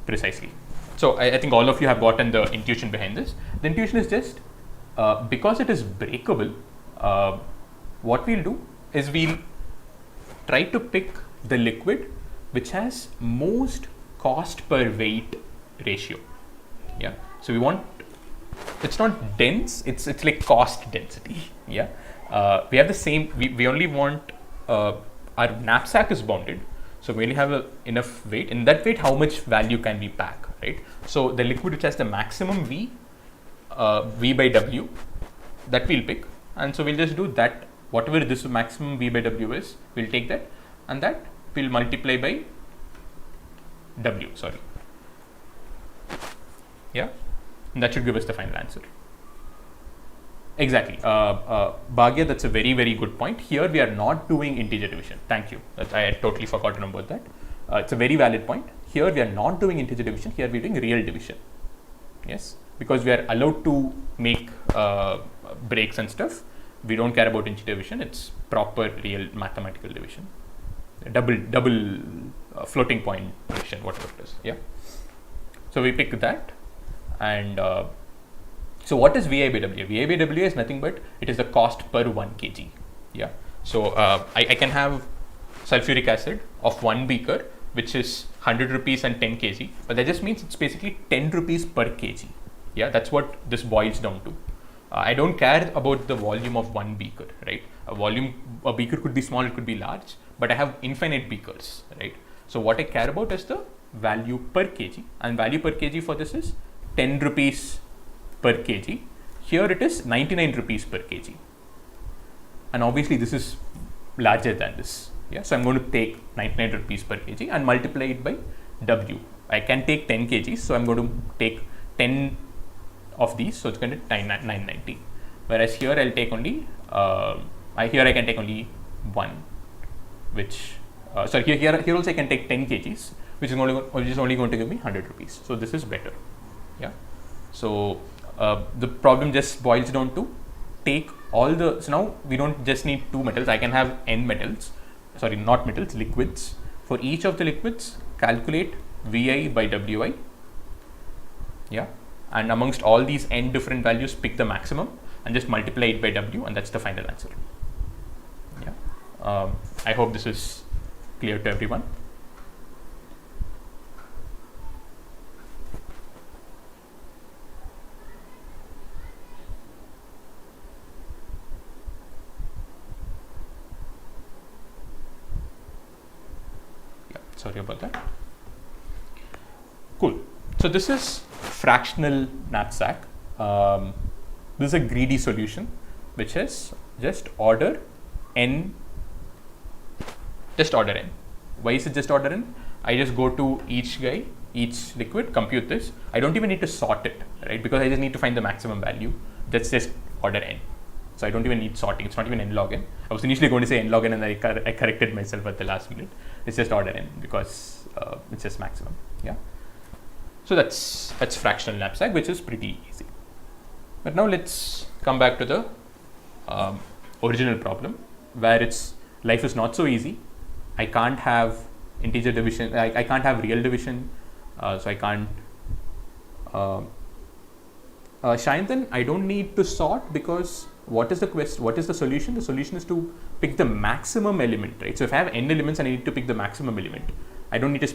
precisely. So I think all of you have gotten the intuition behind this. The intuition is just because it is breakable, what we'll do is we'll try to pick the liquid which has most cost per weight ratio. Yeah, so we want, it's not dense, it's like cost density. Yeah, we have the same, we only want, our knapsack is bounded, so we only have enough weight. In that weight, how much value can we pack, right? So the liquid which has the maximum V, V by W, that we'll pick, and so we'll just do that. Whatever this maximum V by W is, we'll take that, and that we'll multiply by W. Sorry. Yeah, and that should give us the final answer. Exactly. Bhagya, that's a very, very good point. Here we are not doing integer division. Thank you. I had totally forgotten about that. It's a very valid point. Here we are not doing integer division. Here we are doing real division. Yes, because we are allowed to make breaks and stuff. We don't care about integer division. It's proper real mathematical division. Double floating point division, whatever it is. Yeah. So we pick that, and so what is Vi by W? Vi by W is nothing but it is the cost per 1 kg. Yeah. So I can have sulfuric acid of 1 beaker, which is 100 rupees and 10 kg, but that just means it's basically 10 rupees per kg. Yeah, that's what this boils down to. I don't care about the volume of 1 beaker, right? A beaker could be small, it could be large, but I have infinite beakers, right? So what I care about is the value per kg, and value per kg for this is 10 rupees per kg. Here it is 99 rupees per kg, and obviously this is larger than this. Yeah, so I'm going to take 99 rupees per kg and multiply it by W. I can take 10 kgs, so I'm going to take 10 of these, so it's going to 990. Whereas here I'll take only, here I can take only 1, which, sorry, here also I can take 10 kgs, which is only going to give me 100 rupees. So this is better. Yeah. So the problem just boils down to take all the, so now we don't just need 2 metals, I can have n metals, sorry, not metals, liquids. For each of the liquids, calculate Vi by Wi. Yeah. And amongst all these n different values, pick the maximum and just multiply it by W, and that's the final answer. Yeah. I hope this is clear to everyone. Yeah, sorry about that. Cool. So this is fractional knapsack. This is a greedy solution, which is just order n. Just order n. Why is it just order n? I just go to each liquid, compute this. I don't even need to sort it, right? Because I just need to find the maximum value. That's just order n. So I don't even need sorting. It's not even n log n. I was initially going to say n log n, and I corrected myself at the last minute. It's just order n because it's just maximum. Yeah. So that's fractional knapsack, which is pretty easy. But now let's come back to the original problem, where life is not so easy. I can't have integer division. I can't have real division. So I can't. Shayantan, I don't need to sort, because what is the quest? What is the solution? The solution is to pick the maximum element, right? So if I have n elements and I need to pick the maximum element, I don't need to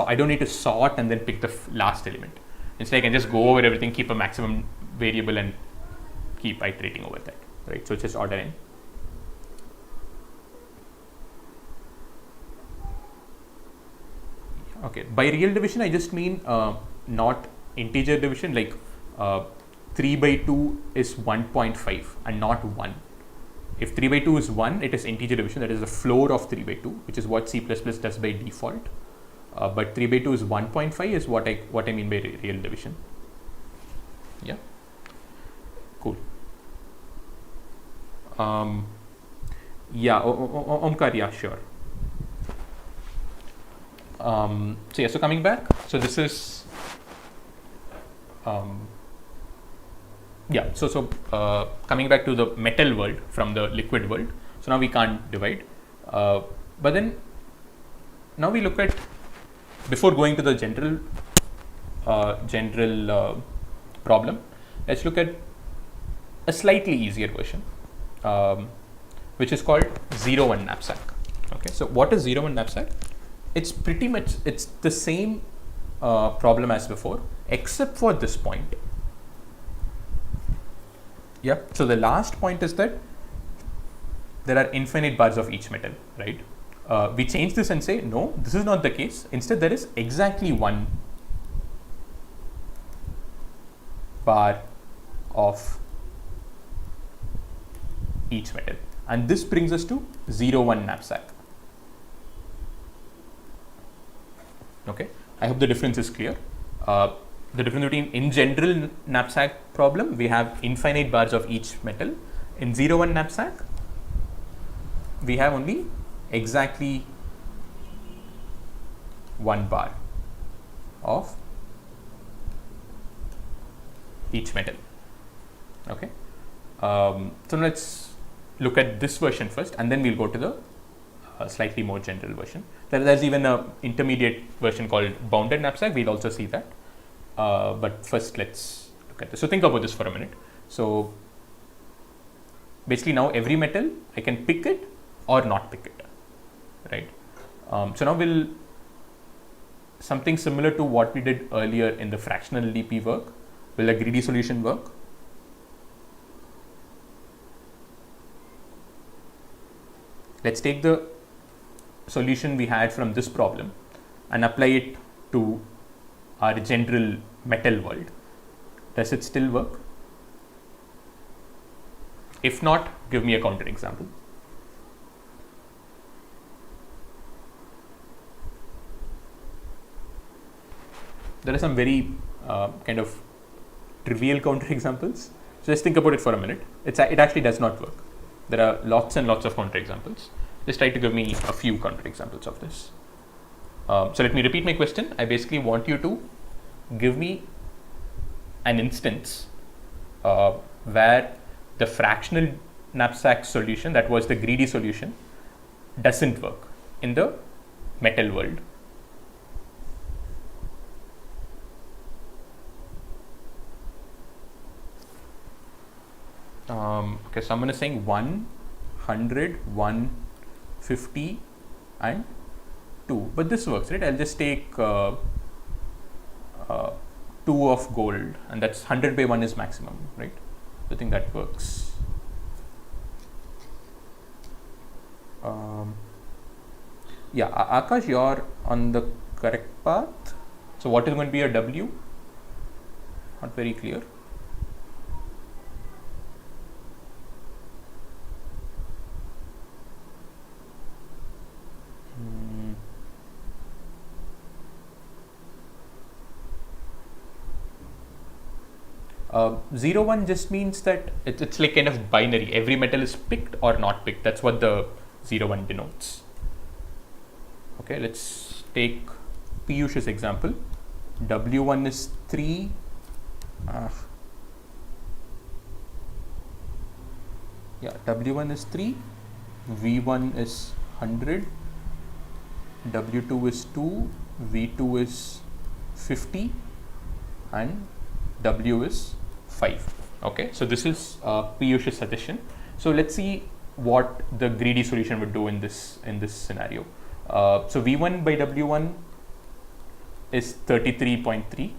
I don't need to sort and then pick the last element. Instead, I can just go over everything, keep a maximum variable, and keep iterating over that, right? So it's just order n. Okay, by real division I just mean not integer division, like 3 by 2 is 1.5 and not 1. If 3 by 2 is 1, it is integer division, that is the floor of 3 by 2, which is what C++ does by default. But 3 by 2 is 1.5 is what I mean by real division. Yeah, cool. Yeah, Omkar, yeah, sure. So coming back, so this is coming back to the metal world from the liquid world. So now we can't divide, but then now we look at, before going to the general problem, let's look at a slightly easier version, which is called 0-1 knapsack. Okay, so what is 0-1 knapsack? It's pretty much, it's the same problem as before, except for this point. Yeah, so the last point is that there are infinite bars of each metal, right? We change this and say, no, this is not the case. Instead, there is exactly one bar of each metal. And this brings us to 0-1 knapsack. Okay, I hope the difference is clear. The difference between, in general knapsack problem, we have infinite bars of each metal. In 0-1 knapsack, we have only exactly one bar of each metal. Okay, so let's look at this version first, and then we'll go to the slightly more general version. There's even an intermediate version called bounded knapsack. We'll also see that. But first, let's look at this. So think about this for a minute. So basically, now every metal I can pick it or not pick it, right? So now we'll something similar to what we did earlier in the fractional LDP work. Will a greedy solution work? Let's take the solution we had from this problem and apply it to our general metal world. Does it still work? If not, give me a counter example. There are some very kind of trivial counter examples. So just think about it for a minute. It actually does not work. There are lots and lots of counter examples. Just try to give me a few counter examples of this. So let me repeat my question. I basically want you to give me an instance where the fractional knapsack solution, that was the greedy solution, doesn't work in the metal world. Okay, someone is saying 100, 150 and 2, but this works, right? I'll just take 2 of gold, and that's 100 by 1 is maximum, right? I think that works. Yeah, Akash, you're on the correct path. So what is going to be a W? Not very clear. Zero one just means that it's like kind of binary. Every metal is picked or not picked. That's what the 0-1 denotes. Okay, let's take Piyush's example. W1 is 3. Yeah, W1 is 3. V1 is 100. W2 is 2. V2 is 50. And W is 5. Okay, so this is Piyush's suggestion. So let's see what the greedy solution would do in this scenario. So V1 by W1 is 33.3.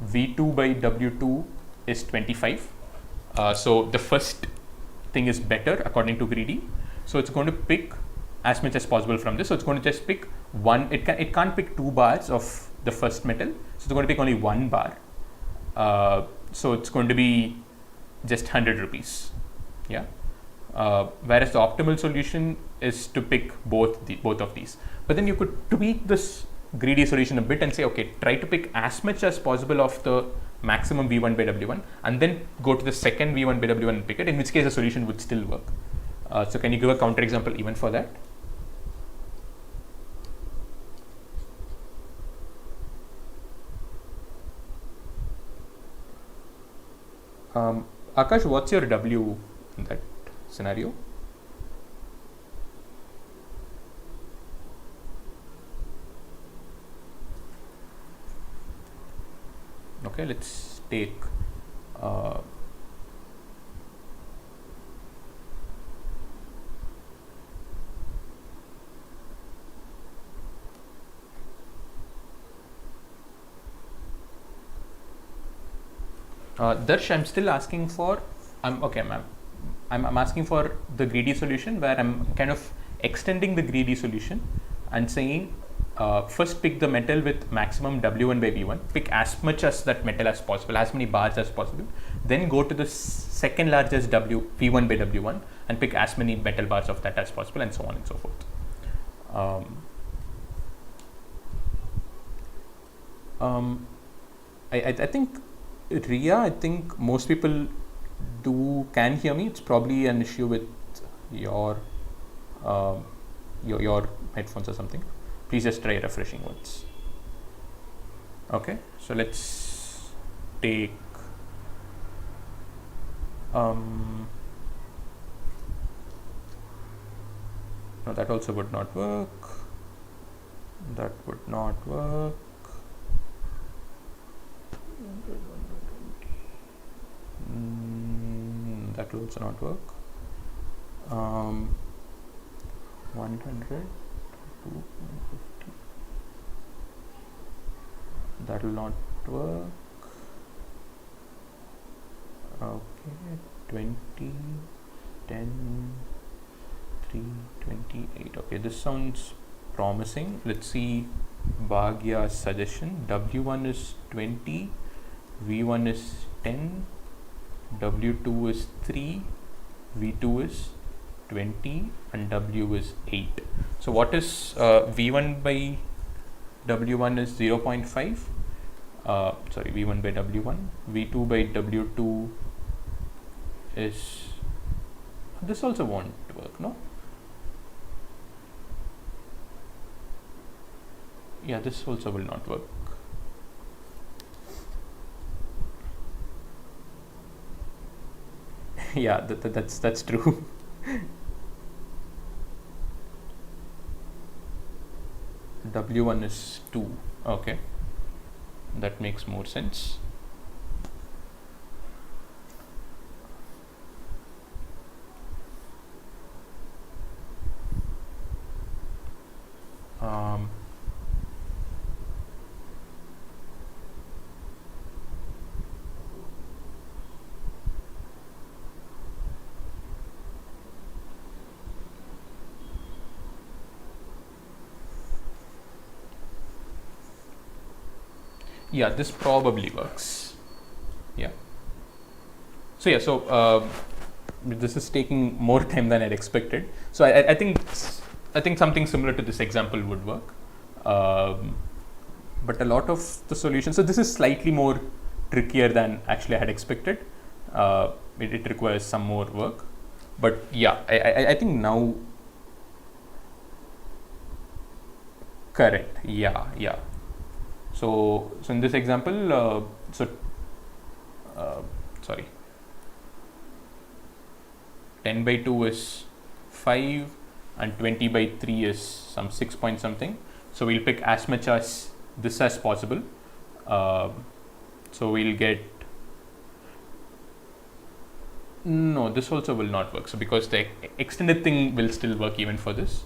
V2 by W2 is 25. So the first thing is better according to greedy. So it's going to pick as much as possible from this. So it's going to just pick one. It can't pick 2 bars of the first metal. So it's going to pick only 1 bar. So it's going to be just 100 rupees. Yeah. Whereas the optimal solution is to pick both of these. But then you could tweak this greedy solution a bit and say, okay, try to pick as much as possible of the maximum V1 by W1 and then go to the second V1 by W1 and pick it, in which case the solution would still work. So can you give a counter example even for that? Akash, what's your W in that scenario? Okay, let's take Darsh, I'm still asking for, I'm asking for the greedy solution where I'm kind of extending the greedy solution and saying first pick the metal with maximum W1 by V1, pick as much as that metal as possible, as many bars as possible, then go to the second largest V1 by W1 and pick as many metal bars of that as possible, and so on and so forth. I think Ria, I think most people can hear me. It's probably an issue with your headphones or something. Please just try refreshing once. Okay, so let's take no, that also would not work. That would not work. That will also not work. 100 to 150. That will not work. Okay, 20, 10, 3, 28. Okay, this sounds promising. Let's see Bhagya's suggestion. W1 is 20, V1 is 10, W2 is 3, V2 is 20, and W is 8. So what is V1 by W1 is 0.5. Sorry, V1 by W1. V2 by W2 is, this also won't work, no? Yeah, this also will not work. Yeah, that's true. W1 is 2. Okay, that makes more sense. Yeah, this probably works. Yeah. So yeah, this is taking more time than I'd expected. So I think something similar to this example would work. But a lot of the solutions, so this is slightly more trickier than actually I had expected. It requires some more work. But yeah, I think now, correct. Yeah. So in this example, sorry, 10 by 2 is 5 and 20 by 3 is some 6 point something. So we'll pick as much as this as possible. So we'll get, no, this also will not work. So because the extended thing will still work even for this.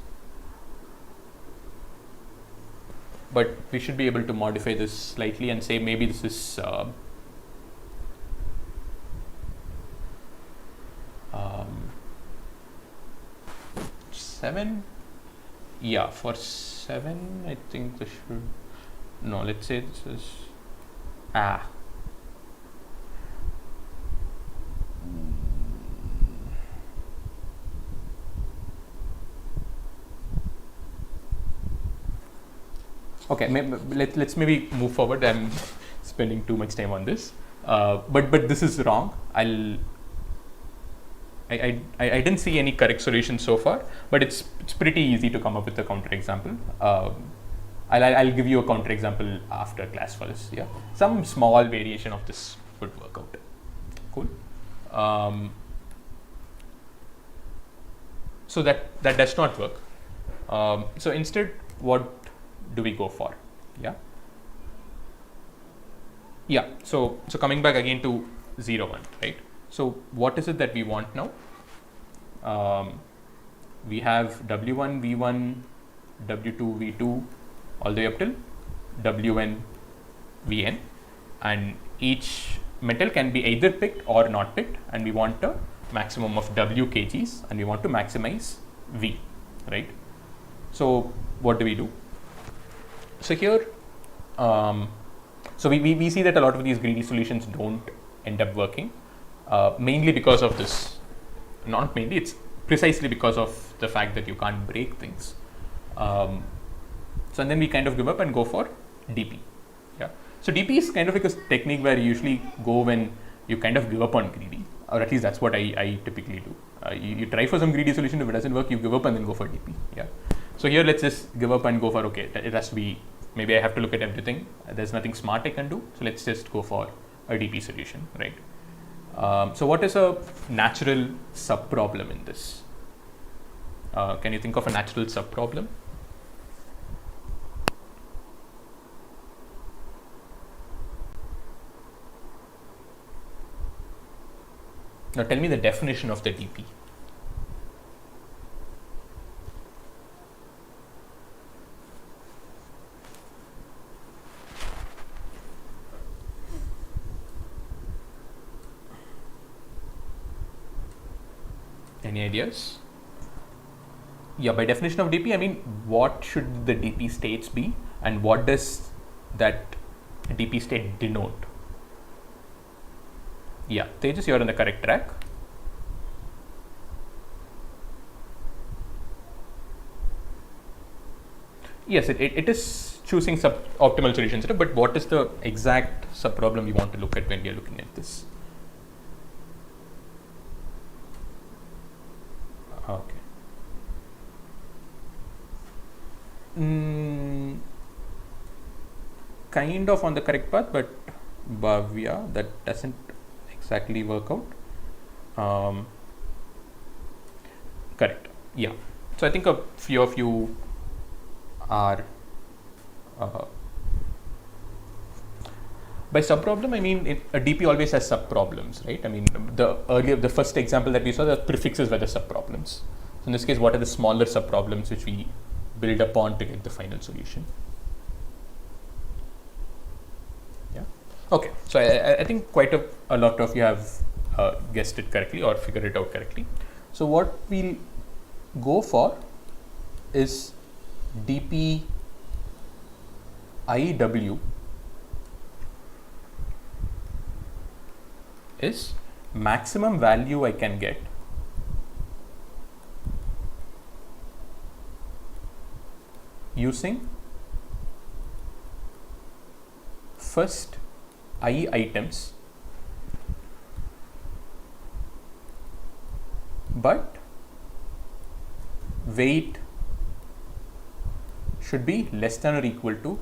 But we should be able to modify this slightly and say maybe this is 7. Yeah, for 7, I think this should, no, let's say this is, okay, let's maybe move forward. I'm spending too much time on this, but this is wrong. I didn't see any correct solution so far, but it's pretty easy to come up with a counterexample. I'll give you a counterexample after class for this. Yeah, some small variation of this would work out. Cool. So that does not work. So instead, what do we go for? Yeah. So coming back again to 0, 1, right? So what is it that we want now? We have W1, V1, W2, V2, all the way up till Wn, Vn, and each metal can be either picked or not picked, and we want a maximum of W kgs, and we want to maximize V, right? So what do we do? So here, so we see that a lot of these greedy solutions don't end up working, mainly because of this. Not mainly, it's precisely because of the fact that you can't break things. So and then we kind of give up and go for DP. Yeah. So DP is kind of like a technique where you usually go when you kind of give up on greedy, or at least that's what I typically do. You try for some greedy solution. If it doesn't work, you give up and then go for DP. Yeah. So here, let's just give up and go for, okay, it has to be, maybe I have to look at everything. There's nothing smart I can do. So let's just go for a DP solution, right? So what is a natural subproblem in this? Can you think of a natural subproblem? Now tell me the definition of the DP. Any ideas? Yeah, by definition of DP, I mean, what should the DP states be, and what does that DP state denote? Yeah, Tejas, you're on the correct track. Yes, it is choosing optimal solutions, but what is the exact subproblem we want to look at when we are looking at this? Okay. Kind of on the correct path, but Bhavya, that doesn't exactly work out. Correct. Yeah. So I think a few of you are by subproblem, I mean a DP always has subproblems, right? I mean the first example that we saw, the prefixes were the subproblems. So in this case, what are the smaller subproblems which we build upon to get the final solution? Yeah. Okay. So I think quite a lot of you have guessed it correctly or figured it out correctly. So what we'll go for is DP IW is maximum value I can get using first I items, but weight should be less than or equal to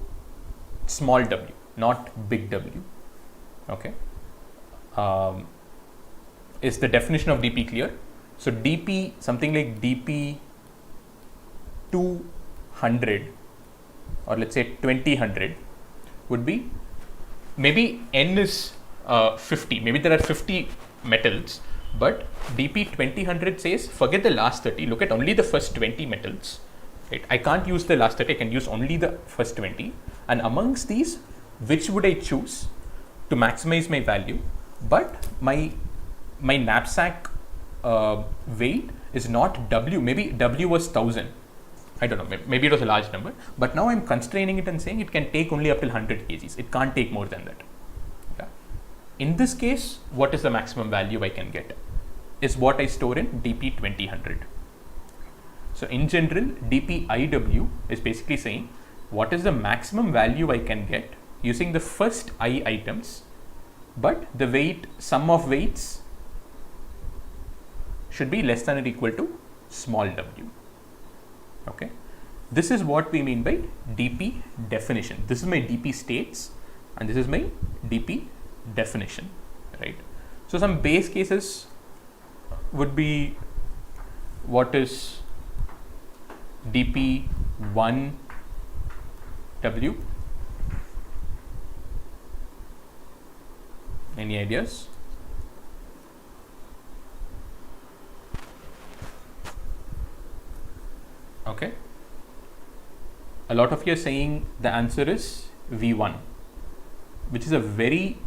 small w, not big W. Okay. Is the definition of DP clear? So DP, something like DP 200 or let's say 2000 would be, maybe N is 50, maybe there are 50 metals, but DP 2000 says forget the last 30, look at only the first 20 metals. Right? I can't use the last 30, I can use only the first 20, and amongst these, which would I choose to maximize my value? But my knapsack weight is not W. Maybe W was 1000, I don't know, maybe it was a large number, but now I'm constraining it and saying it can take only up till 100 kgs. It can't take more than that. Yeah. In this case, what is the maximum value I can get? Is what I store in DP 2000. So in general, DPIW is basically saying what is the maximum value I can get using the first I items, but the weight, sum of weights should be less than or equal to small w. Okay, this is what we mean by DP definition. This is my DP states and this is my DP definition, right? So some base cases would be what is DP1W, any ideas? Okay, a lot of you are saying the answer is V1, which is a very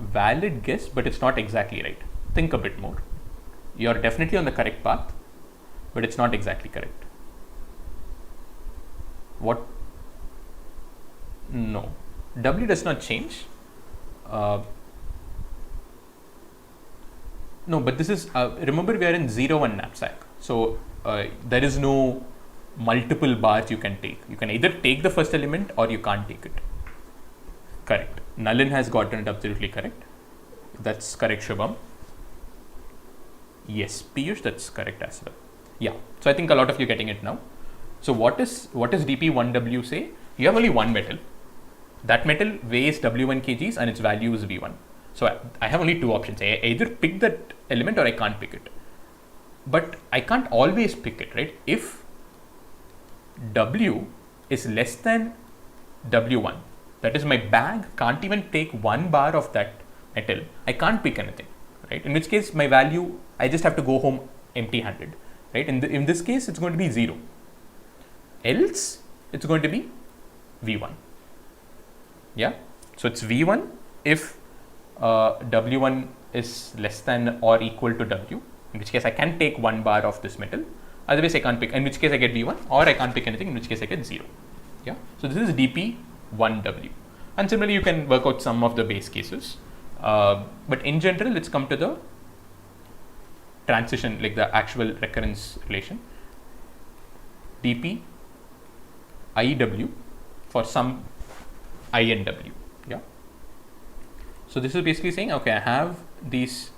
valid guess, but it's not exactly right. Think a bit more. You are definitely on the correct path, but it's not exactly correct. What? No, W does not change. No, but this is, remember we are in 0-1 knapsack. So there is no multiple bars you can take. You can either take the first element or you can't take it. Correct. Nalin has gotten it absolutely correct. That's correct, Shubham. Yes, Piyush, that's correct as well. Yeah. So I think a lot of you are getting it now. So what does DP1W say? You have only one metal. That metal weighs W1 kgs and its value is V1. So I have only two options. I either pick that element or I can't pick it. But I can't always pick it, right? If W is less than W1, that is my bag can't even take 1 bar of that metal, I can't pick anything, right? In which case my value, I just have to go home empty handed, right? In this case, it's going to be 0. Else, it's going to be V1. Yeah. So it's V1 if W1 is less than or equal to W, in which case I can take 1 bar of this metal. Otherwise, I can't pick, in which case I get V1, or I can't pick anything, in which case I get 0. Yeah. So this is DP1W. And similarly, you can work out some of the base cases. But in general, let's come to the transition, like the actual recurrence relation. DPIW for some I and W. Yeah. So this is basically saying, okay, I have these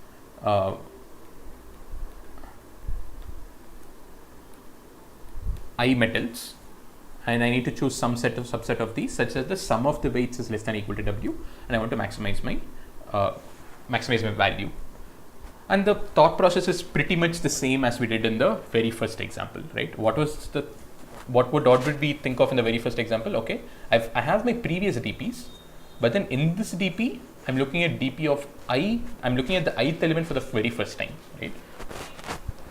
I metals, and I need to choose some subset of these such that the sum of the weights is less than or equal to W, and I want to maximize my value. And the thought process is pretty much the same as we did in the very first example, right? What would we think of in the very first example? Okay, I have my previous DPs, but then in this DP, I'm looking at DP of I. I'm looking at the ith element for the very first time, right?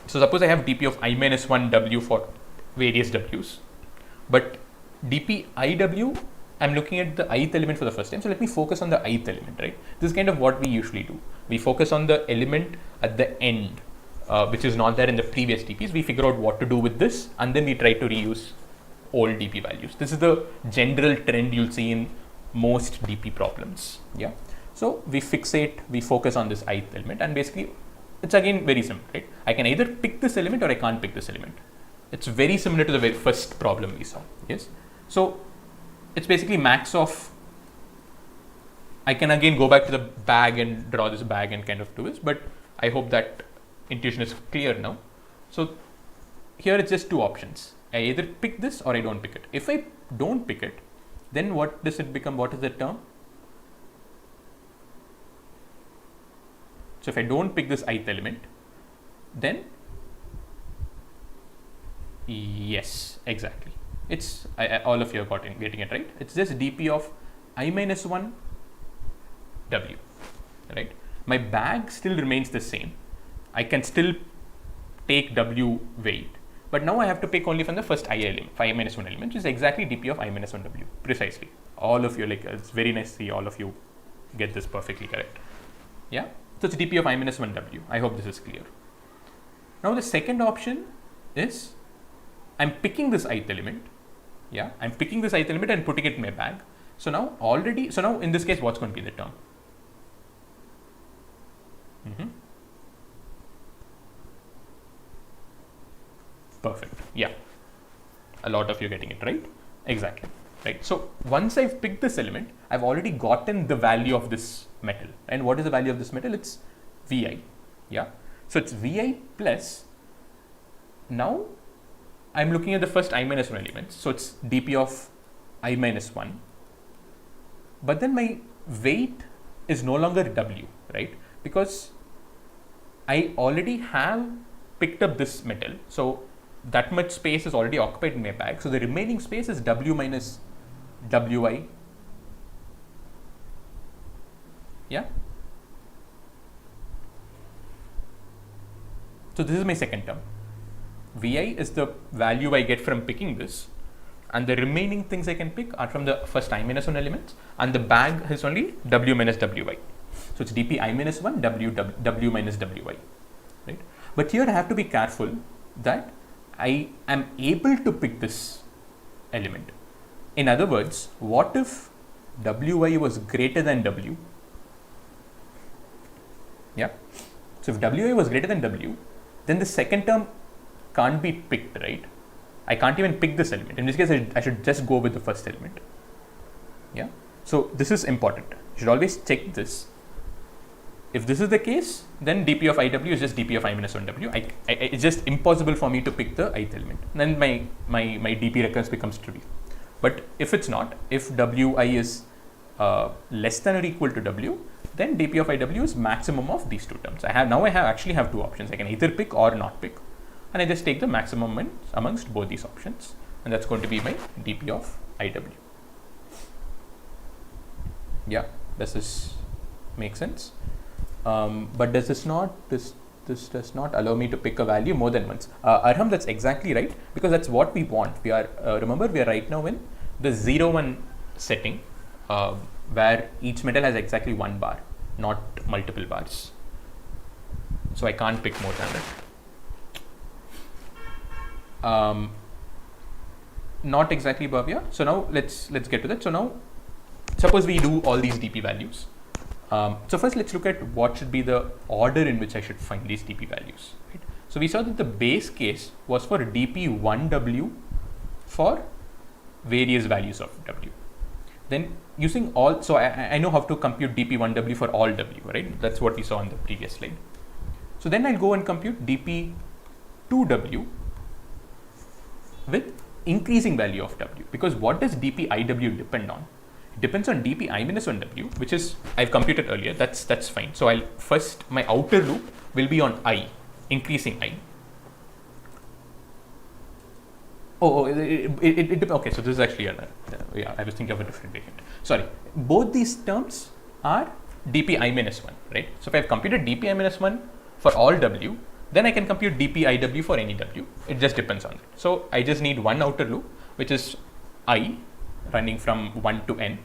So suppose I have DP of I minus 1 W for various W's, but DPIW, I'm looking at the ith element for the first time. So let me focus on the ith element, right? This is kind of what we usually do. We focus on the element at the end, which is not there in the previous DPs. We figure out what to do with this, and then we try to reuse old DP values. This is the general trend you'll see in most DP problems. Yeah. So we focus on this ith element, and basically it's again very simple, right? I can either pick this element or I can't pick this element. It's very similar to the very first problem we saw. Yes. So it's basically max of, I can again go back to the bag and draw this bag and kind of do this, but I hope that intuition is clear now. So here it's just two options. I either pick this or I don't pick it. If I don't pick it, then what does it become? What is the term? So if I don't pick this ith element, then yes, exactly. It's all of you are getting it right. It's just DP of I minus 1 W, right? My bag still remains the same. I can still take W weight, but now I have to pick only from the first I element, I minus 1 element, which is exactly DP of I minus 1 W, precisely. All of you, like, it's very nice to see all of you get this perfectly correct. Yeah. So it's DP of I minus 1 W. I hope this is clear. Now the second option is I'm picking this ith element. Yeah, I'm picking this ith element and putting it in my bag. So now in this case, what's going to be the term? Perfect. Yeah. A lot of you getting it right. Exactly. Right. So once I've picked this element, I've already gotten the value of this metal. And what is the value of this metal? It's Vi. Yeah. So it's Vi plus. Now I'm looking at the first I minus 1 elements. So it's dp of I minus 1. But then my weight is no longer W, right? Because I already have picked up this metal. So that much space is already occupied in my bag. So the remaining space is W minus Wi. Yeah. So this is my second term. Vi is the value I get from picking this, and the remaining things I can pick are from the first I minus 1 elements, and the bag is only W minus Wi. So it's dp I minus 1 W minus Wi, right? But here I have to be careful that I am able to pick this element. In other words, what if Wi was greater than W? Yeah. So if Wi was greater than W, then the second term can't be picked, right? I can't even pick this element. In this case, I should just go with the first element. Yeah. So this is important. You should always check this. If this is the case, then dp of iw is just dp of I minus 1 W. It's just impossible for me to pick the ith element. Then my dp recurrence becomes trivial. But if it's not, if Wi is less than or equal to W, then dp of iw is maximum of these two terms. I actually have two options. I can either pick or not pick, and I just take the maximum amongst both these options, and that's going to be my dp of iw. Yeah, does this make sense? But does this does not allow me to pick a value more than once? Arham, that's exactly right, because that's what we want. We are remember, we are right now in the 0-1 setting, where each metal has exactly one bar, not multiple bars. So I can't pick more than that. Not exactly, Bhavya. So now let's get to that. So now, suppose we do all these dp values. So first, let's look at what should be the order in which I should find these dp values. Right? So we saw that the base case was for dp1w for various values of w. Then using all, so I know how to compute dp1w for all w, right? That's what we saw on the previous slide. So then I'll go and compute dp2w with increasing value of w, because what does dp iw depend on? It depends on dp I minus 1 W, which is I've computed earlier. That's fine. So I'll first, my outer loop will be on I, increasing I. Okay. So this is actually yeah, I was thinking of a different variant. Sorry. Both these terms are dp I minus 1, right? So if I've computed dp I minus 1 for all W, then I can compute dp iw for any W. It just depends on it. So I just need one outer loop, which is I, running from 1 to n,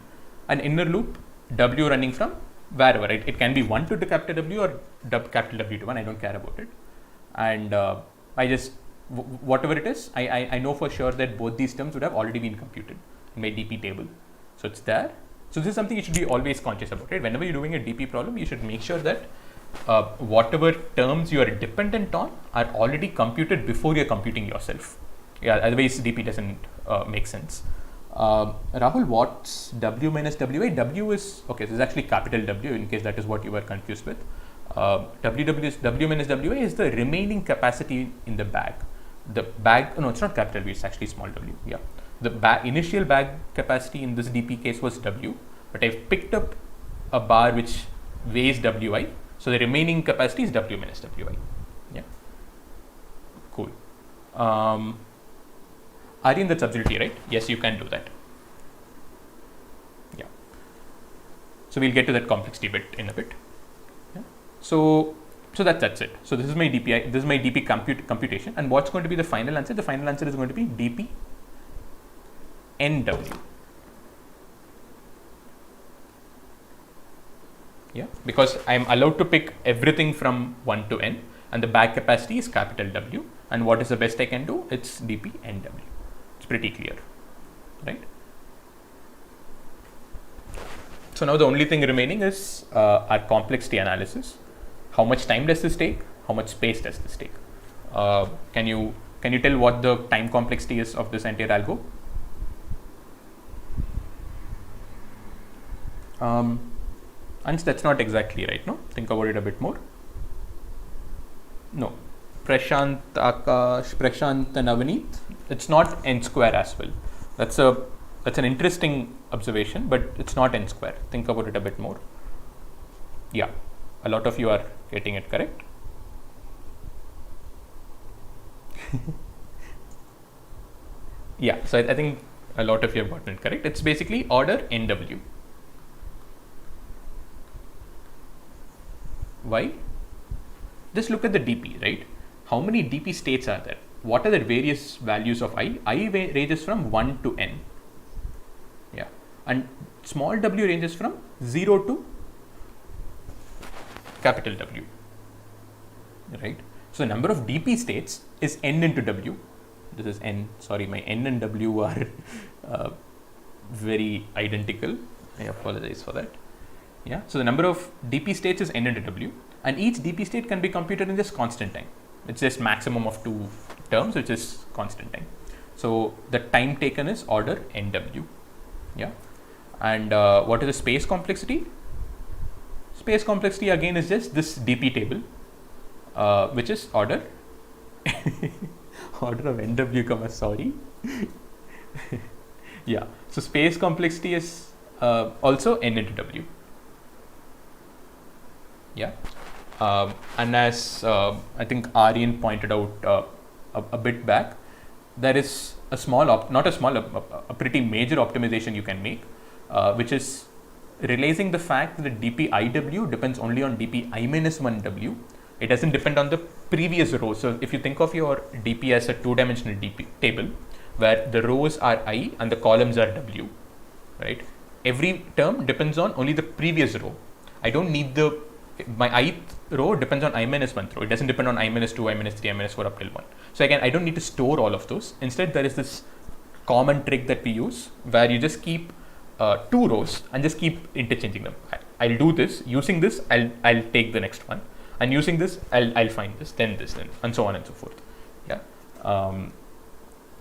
an inner loop W running from wherever, right? It can be 1 to the capital W or capital W to 1, I don't care about it. And I just, whatever it is, I know for sure that both these terms would have already been computed in my dp table. So it's there. So this is something you should be always conscious about, right? Whenever you're doing a dp problem, you should make sure that whatever terms you are dependent on are already computed before you're computing yourself. Yeah, otherwise dp doesn't make sense. Rahul, what's W minus Wi? W is, okay, this is actually capital W, in case that is what you were confused with. W minus Wi is the remaining capacity in the bag. The bag, no, it's not capital W, it's actually small w. Yeah. The initial bag capacity in this dp case was W, but I've picked up a bar which weighs Wi. So the remaining capacity is W minus Wi. Yeah. Cool. Aryan, that's absolutely right. Yes, you can do that. Yeah. So we'll get to that complexity bit in a bit. Yeah. So that's it. So this is my DPI. This is my DP computation. And what's going to be the final answer? The final answer is going to be DP NW. Yeah, because I am allowed to pick everything from 1 to n, and the bag capacity is capital W. And what is the best I can do? It's dp nw. It's pretty clear, right? So now the only thing remaining is our complexity analysis. How much time does this take? How much space does this take? Can you tell what the time complexity is of this entire algo? And that's not exactly right, no? Think about it a bit more. No. Prashant, Akash, Prashant and Avaneet, it's not n square as well. That's an interesting observation, but it's not n square. Think about it a bit more. Yeah, a lot of you are getting it correct. Yeah, so I think a lot of you have gotten it correct. It's basically order nw. Why? Just look at the dp, right? How many dp states are there? What are the various values of I? I ranges from 1 to n. Yeah, and small w ranges from 0 to capital W, right? So the number of dp states is n into w. This is n, sorry, my n and w are very identical. I apologize for that. Yeah, so the number of dp states is n into w, and each dp state can be computed in just constant time. It's just maximum of 2 terms, which is constant time. So the time taken is order nw. Yeah, and what is the space complexity? Space complexity again is just this dp table, which is order order of nw comma sorry. Yeah, so space complexity is also n into w. Yeah, and as I think Aryan pointed out a bit back, there is a small, a pretty major optimization you can make, which is realizing the fact that dp iw depends only on dp I minus 1 w. It doesn't depend on the previous row. So if you think of your dp as a 2-dimensional dp table, where the rows are I and the columns are w, right? Every term depends on only the previous row. I don't need my ith row depends on I minus 1th row. It doesn't depend on I minus 2, I minus 3, I minus 4 up till 1. So again, I don't need to store all of those. Instead, there is this common trick that we use where you just keep 2 rows and just keep interchanging them. I'll do this. Using this, I'll take the next one. And using this, I'll find this, then, and so on and so forth. Yeah.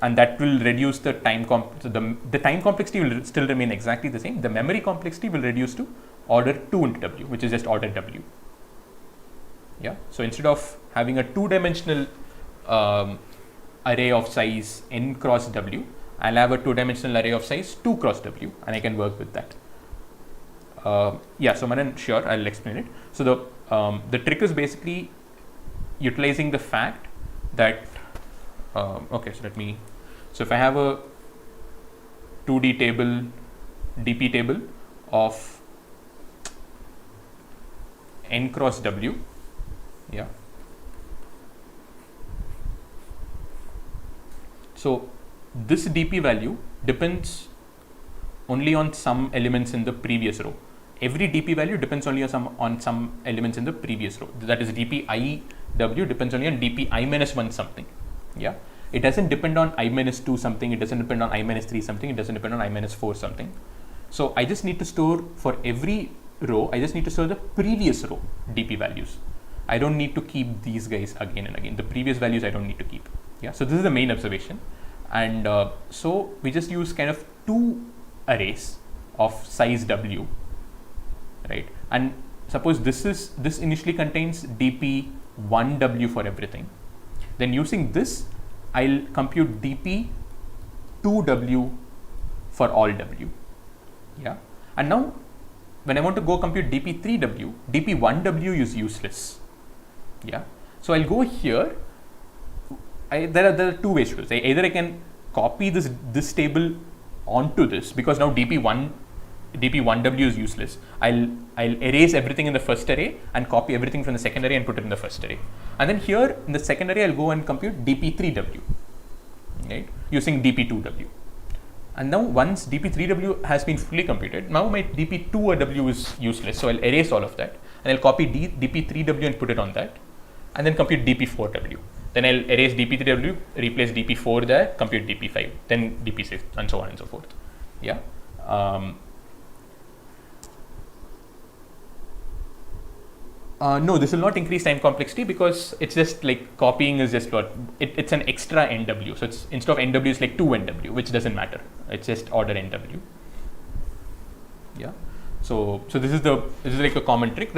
And that will reduce the time the time complexity will still remain exactly the same. The memory complexity will reduce to order 2 into w, which is just order w. Yeah, so instead of having a 2-dimensional array of size n cross w, I'll have a 2-dimensional array of size 2 cross w, and I can work with that. Yeah, so Manan, sure, I'll explain it. So the trick is basically utilizing the fact that okay, so if I have a 2D table, dp table of n cross w, yeah. So this dp value depends only on some elements in the previous row. Every dp value depends only on some elements in the previous row. That is dp I w depends only on dp I minus 1 something. Yeah, it doesn't depend on I minus 2 something. It doesn't depend on I minus 3 something. It doesn't depend on I minus 4 something. So I just need to store for every row, I just need to store the previous row dp values. I don't need to keep these guys again and again. The previous values I don't need to keep. Yeah, so this is the main observation. And so we just use kind of 2 arrays of size w, right? And suppose this initially contains dp 1w for everything. Then using this, I'll compute dp 2w for all w. Yeah, and now when I want to go compute dp 3w, dp 1w is useless. Yeah, so I'll go here. There are 2 ways to do this. Either I can copy this table onto this, because now dp 1w is useless. I'll erase everything in the first array and copy everything from the second array and put it in the first array. And then here in the second array, I'll go and compute dp 3w, right, using dp 2w. And now once dp 3w has been fully computed, now my dp 2w is useless. So I'll erase all of that and I'll copy dp 3w and put it on that, and then compute dp 4w. Then I'll erase dp3w, replace dp4 there, compute dp5, then dp6, and so on and so forth. Yeah. No, this will not increase time complexity because it's just like copying is just what it's an extra NW. So it's instead of NW it's like 2 NW, which doesn't matter. It's just order NW. Yeah. So this is like a common trick.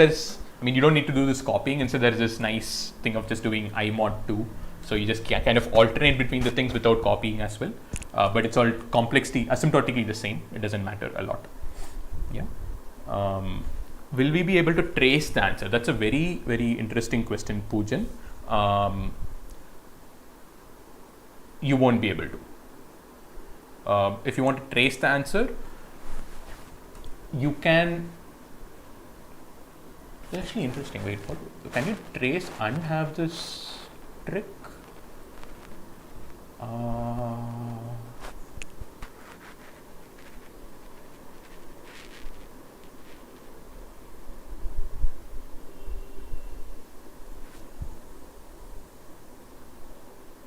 You don't need to do this copying. Instead, there's this nice thing of just doing I mod 2. So you just can kind of alternate between the things without copying as well. But it's all complexity asymptotically the same. It doesn't matter a lot. Yeah. Will we be able to trace the answer? That's a very, very interesting question, Poojan. You won't be able to. If you want to trace the answer, you can. It's actually interesting. Wait, what? Can you trace and have this trick?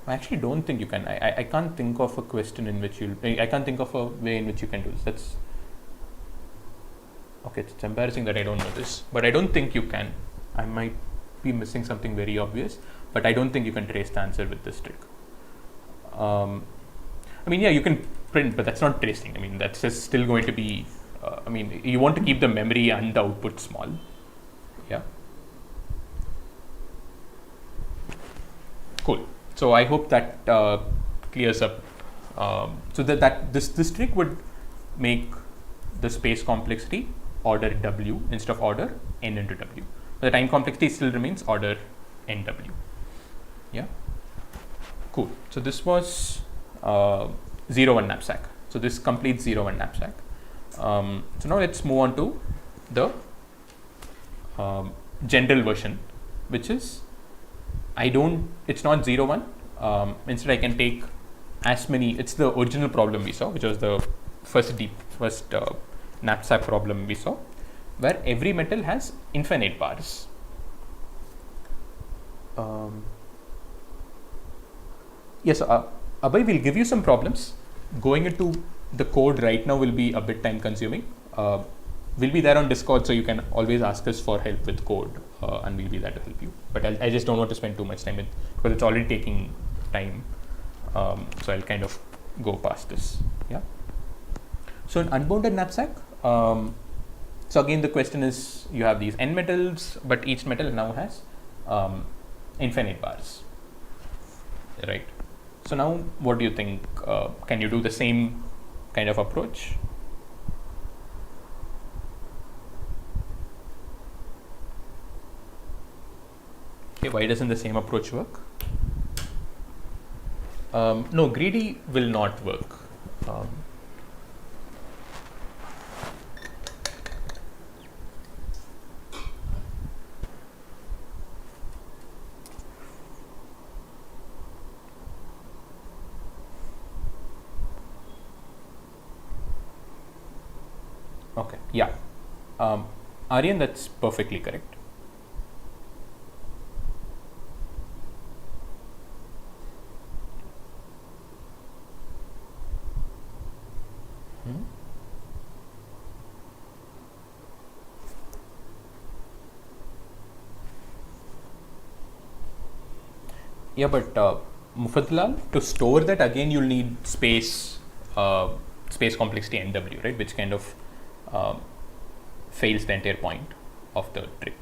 I actually don't think you can. I can't think of a question in which I can't think of a way in which you can do this. That's okay. It's embarrassing that I don't know this, but I don't think you can. I might be missing something very obvious, but I don't think you can trace the answer with this trick. Yeah, you can print, but that's not tracing. That's just still going to be. You want to keep the memory and the output small. Yeah. Cool. So I hope that clears up. So that this trick would make the space complexity order W instead of order N into W. But the time complexity still remains order NW. Yeah. Cool. So this was 0-1 knapsack. So this completes 0-1 knapsack. So now let's move on to the general version, which is it's not 0-1. Instead I can take as many, it's the original problem we saw, which was the first knapsack problem we saw, where every metal has infinite bars. Yes, Abhay will give you some problems. Going into the code right now will be a bit time consuming. We'll be there on Discord, so you can always ask us for help with code, and we'll be there to help you. But I just don't want to spend too much time because it's already taking time. So I'll kind of go past this. Yeah. So an unbounded knapsack. So again, the question is, you have these n metals, but each metal now has infinite bars, right? So now, what do you think? Can you do the same kind of approach? Okay, why doesn't the same approach work? No, greedy will not work. Okay, yeah. Aryan, that's perfectly correct. Yeah, but Mufaddalal, to store that again, you'll need space complexity NW, right? Which kind of fails the entire point of the trick.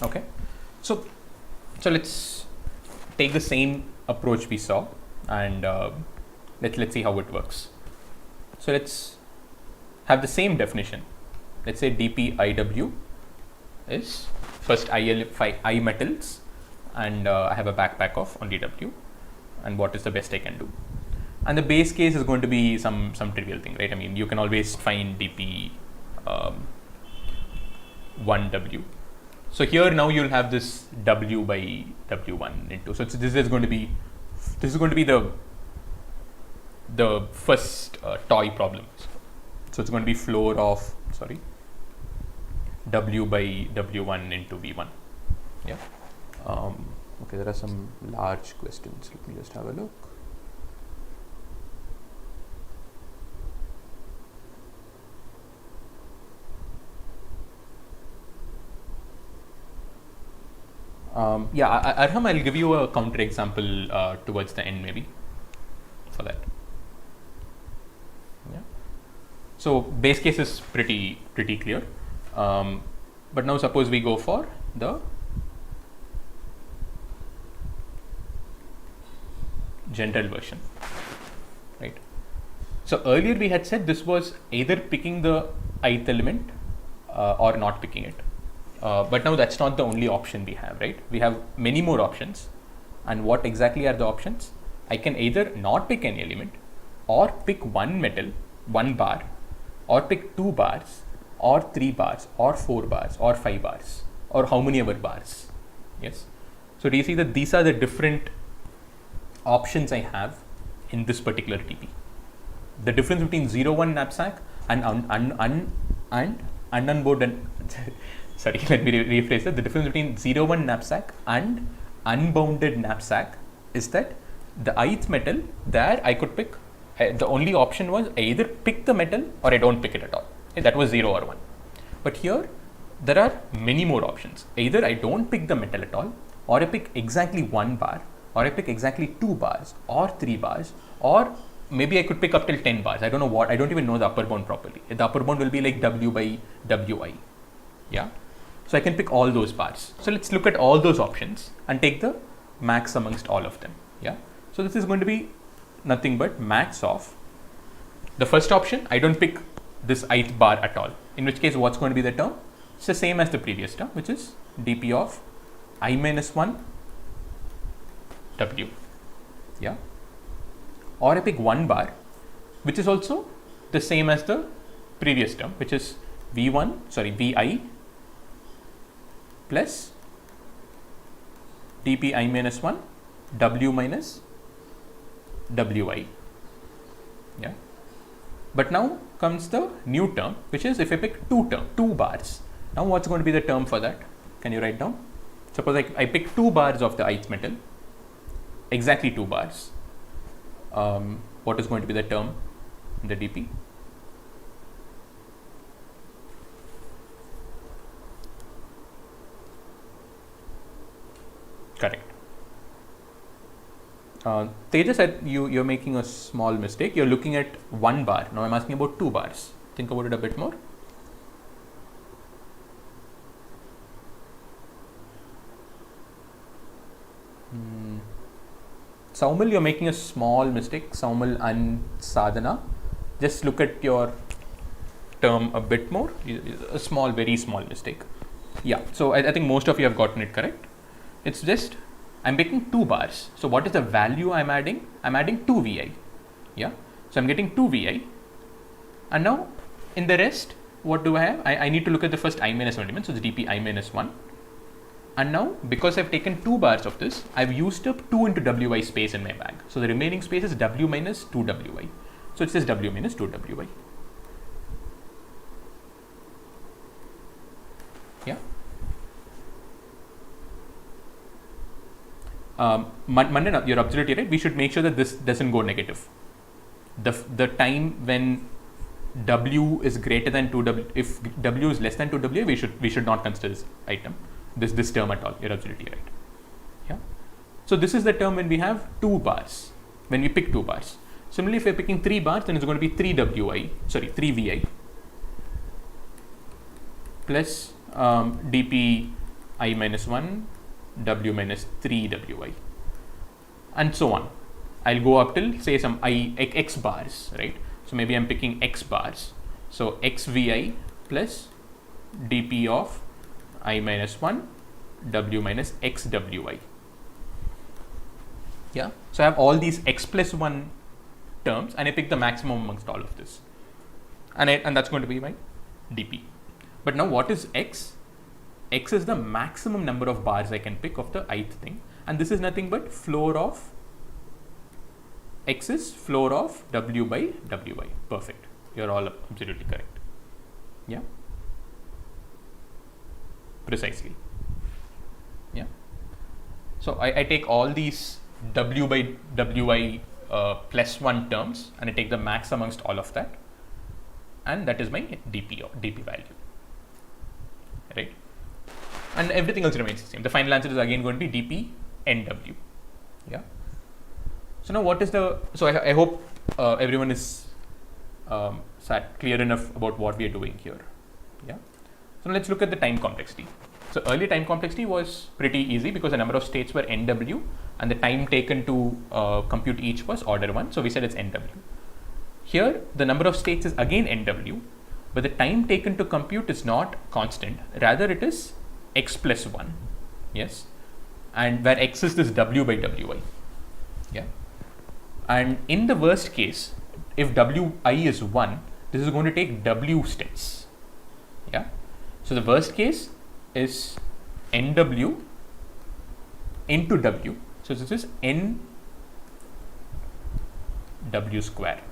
Okay, so let's take the same approach we saw, and let's see how it works. So let's have the same definition. Let's say dpIW is first I metals, and I have a backpack of only W, and what is the best I can do. And the base case is going to be some trivial thing, right? You can always find dp 1W. So here now you'll have this W by W1 into, so this is going to be this is going to be the first toy problem. So it's going to be floor of W by W1 into V1. Yeah. Okay, there are some large questions. Let me just have a look. Yeah, Arham, I'll give you a counter example towards the end, maybe, for that. Yeah. So base case is pretty clear, but now suppose we go for the general version, right? So earlier we had said this was either picking the ith element or not picking it. But now that's not the only option we have, right? We have many more options. And what exactly are the options? I can either not pick any element, or pick one metal, 1 bar, or pick 2 bars, or 3 bars, or 4 bars, or 5 bars, or how many ever bars. Yes. So do you see that these are the different options I have in this particular DP? The difference between 0-1 knapsack and unbounded sorry, let me rephrase that. The difference between 0-1 knapsack and unbounded knapsack is that the ith metal there I could pick. The only option was I either pick the metal or I don't pick it at all. That was 0 or 1. But here there are many more options. Either I don't pick the metal at all, or I pick exactly 1 bar, or I pick exactly 2 bars, or 3 bars, or maybe I could pick up till 10 bars. I don't know what. I don't even know the upper bound properly. The upper bound will be like W by Wi. Yeah. So I can pick all those bars. So let's look at all those options and take the max amongst all of them. Yeah. So this is going to be nothing but max of the first option. I don't pick this ith bar at all. In which case, what's going to be the term? It's the same as the previous term, which is dp of I minus 1 W. Yeah. Or I pick 1 bar, which is also the same as the previous term, which is Vi plus dp I minus 1 W minus Wi. Yeah. But now comes the new term, which is if I pick 2 bars. Now what's going to be the term for that? Can you write down? Suppose I pick 2 bars of the ith metal, exactly 2 bars. What is going to be the term in the dp? Correct. Tejas, you're making a small mistake. You're looking at 1 bar. Now I'm asking about 2 bars. Think about it a bit more. Saumil, you're making a small mistake. Saumil and Sadhana. Just look at your term a bit more. A small, very small mistake. Yeah. So I think most of you have gotten it correct. It's just I'm picking 2 bars. So what is the value I'm adding? I'm adding 2 Vi. Yeah. So I'm getting 2 Vi. And now in the rest, what do I have? I need to look at the first I minus 1 element. So it's dp I minus 1. And now because I've taken 2 bars of this, I've used up 2 into Wi space in my bag. So the remaining space is W minus 2 Wi. So it says W minus 2 Wi. Yeah. Mandana, you're absolutely right. We should make sure that this doesn't go negative. The time when W is greater than 2W, if W is less than 2W, we should not consider this item, this term at all. You're absolutely right. Yeah. So this is the term when we have 2 bars, when we pick 2 bars. Similarly, if we're picking 3 bars, then it's going to be 3 Vi plus dp I minus 1 W minus 3 Wi, and so on. I'll go up till say some x bars, right? So maybe I'm picking x bars. So xvi plus dp of I minus 1 W minus x Wi. Yeah. So I have all these x plus 1 terms, and I pick the maximum amongst all of this, and that's going to be my dp. But now what is x? X is the maximum number of bars I can pick of the ith thing, and this is nothing but floor of X is floor of W by Wy. Perfect. You're all absolutely correct. Yeah. Precisely. Yeah. So I take all these W by Wy plus 1 terms and I take the max amongst all of that, and that is my dp value, right? And everything else remains the same. The final answer is again going to be dp nw. Yeah. So now what is the, so I hope everyone is clear enough about what we are doing here. Yeah. So now let's look at the time complexity. So earlier time complexity was pretty easy because the number of states were nw and the time taken to compute each was order 1. So we said it's nw. Here the number of states is again nw, but the time taken to compute is not constant. Rather it is x plus 1. Yes. And where x is this w by wy. Yeah. And in the worst case, if wi is 1, this is going to take w steps. Yeah. So the worst case is nw into w. So this is n w square.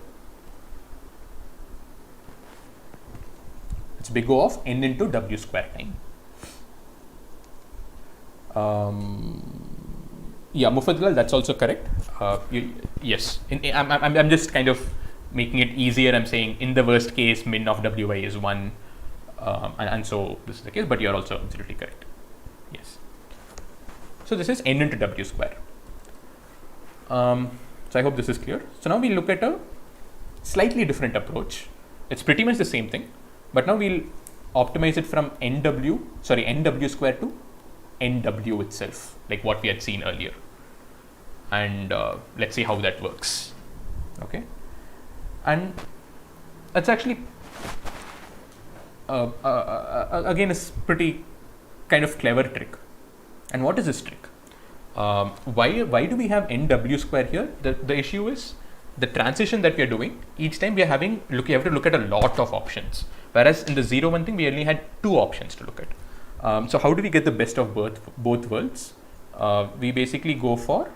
It's big O of n into w square time. Yeah, Mufaddal, that's also correct. Yes, I'm just kind of making it easier. I'm saying in the worst case, min of wi is 1, and so this is the case, but you're also absolutely correct. Yes. So this is n into w square. So I hope this is clear. So now we'll look at a slightly different approach. It's pretty much the same thing, but now we'll optimize it from nw square to nw itself, like what we had seen earlier. And let's see how that works. Okay. And that's actually again is pretty kind of clever trick. And what is this trick? Why do we have nw square here? The issue is the transition that we are doing. Each time we are you have to look at a lot of options, whereas in the 0-1 thing we only had 2 options to look at. So how do we get the best of both worlds? We basically go for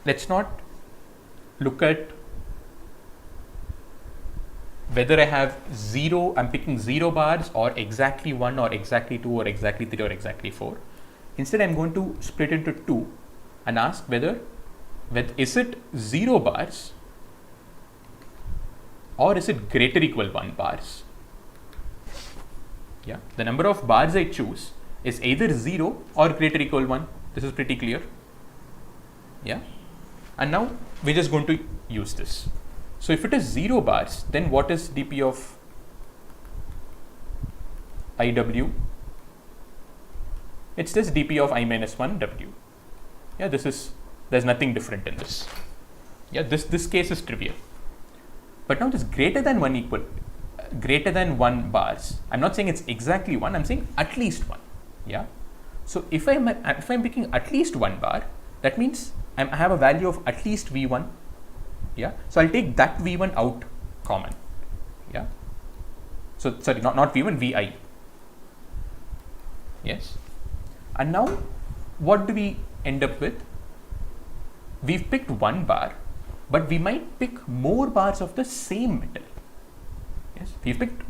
let's not look at whether I have 0, I'm picking 0 bars or exactly 1 or exactly 2 or exactly 3 or exactly 4. Instead, I'm going to split into 2 and ask whether is it 0 bars or is it greater equal 1 bars? Yeah, the number of bars I choose is either 0 or greater equal 1. This is pretty clear. Yeah. And now we're just going to use this. So if it is 0 bars, then what is dp of iw? It's just dp of I minus 1 w. Yeah, there's nothing different in this. Yeah, this case is trivial. But now this greater than 1 bars. I'm not saying it's exactly 1. I'm saying at least 1. Yeah. So if I'm picking at least 1 bar, that means I have a value of at least v1. Yeah. So I'll take that v1 out common. Yeah. So sorry, not v1, vi. Yes. And now what do we end up with? We've picked 1 bar, but we might pick more bars of the same metal. Yes.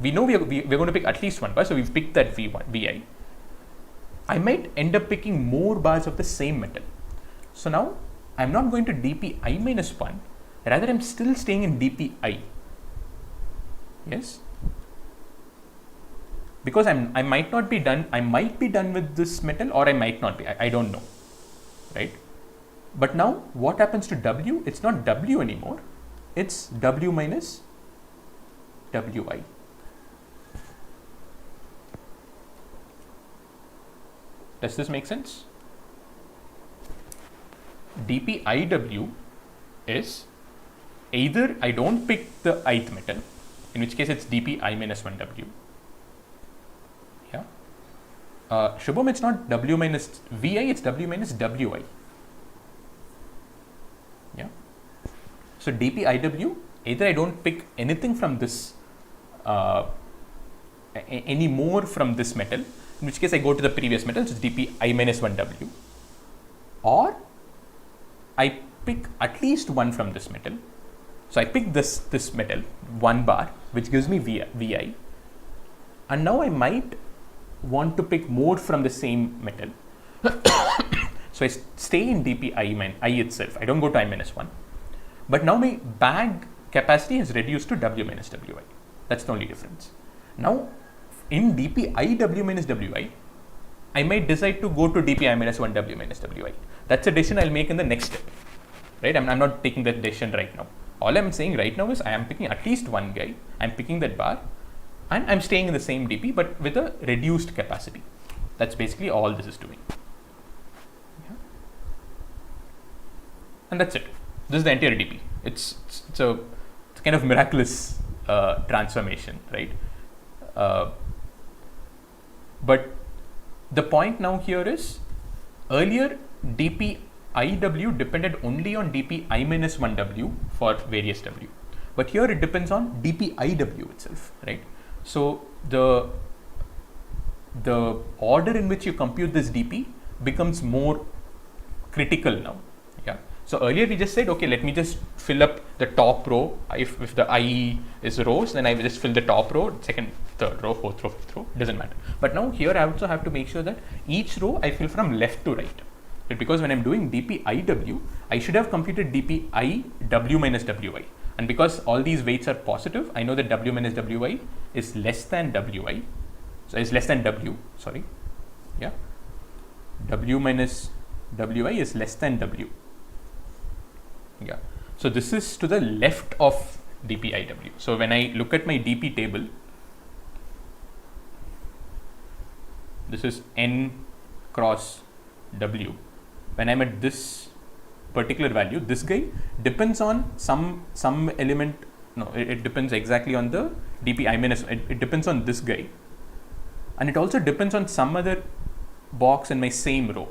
We know we're going to pick at least 1 bar, so we've picked that vi. I might end up picking more bars of the same metal. So now I'm not going to dp I minus 1, rather I'm still staying in dp I. Yes. Because I might not be done, I might be done with this metal or I might not be, I don't know, right? But now what happens to w? It's not w anymore, it's w minus wi. Does this make sense? dp iw is either I don't pick the ith metal, in which case it's dp I minus 1w. Yeah. Shubham, it's not w minus vi, it's w minus wi. Yeah. So dp iw, either I don't pick anything from this, any more from this metal, in which case I go to the previous metal, which is dp I minus 1w, or I pick at least one from this metal. So I pick this metal, 1 bar, which gives me Vi, and now I might want to pick more from the same metal. So I stay in dp I itself, I don't go to I minus 1, but now my bag capacity is reduced to W minus Wi. That's the only difference. Now in dp I W minus Wi, I might decide to go to dp I minus 1 W minus Wi. That's a decision I'll make in the next step, right? I'm not taking that decision right now. All I'm saying right now is I am picking at least one guy, I'm picking that bar, and I'm staying in the same dp but with a reduced capacity. That's basically all this is doing. Yeah. And that's it. This is the entire dp. It's a kind of miraculous transformation, right? But the point now here is, earlier dp IW depended only on dp I minus 1w for various w, but here it depends on dp IW itself, right? So the order in which you compute this dp becomes more critical now. Yeah. So earlier we just said, okay, let me just fill up the top row. If the I is rows, then I will just fill the top row, second, third row, fourth row, fifth row, doesn't matter. But now here I also have to make sure that each row I fill from left to right. Because when I'm doing dp IW, I should have computed dp I W minus Wi. And because all these weights are positive, I know that W minus Wi is less than Wi. So it's less than W, sorry. Yeah. W minus Wi is less than W. Yeah. So this is to the left of dp IW. So when I look at my dp table, this is n cross W. When I'm at this particular value, this guy depends on some element. No, it depends exactly on the dp I minus. It depends on this guy, and it also depends on some other box in my same row.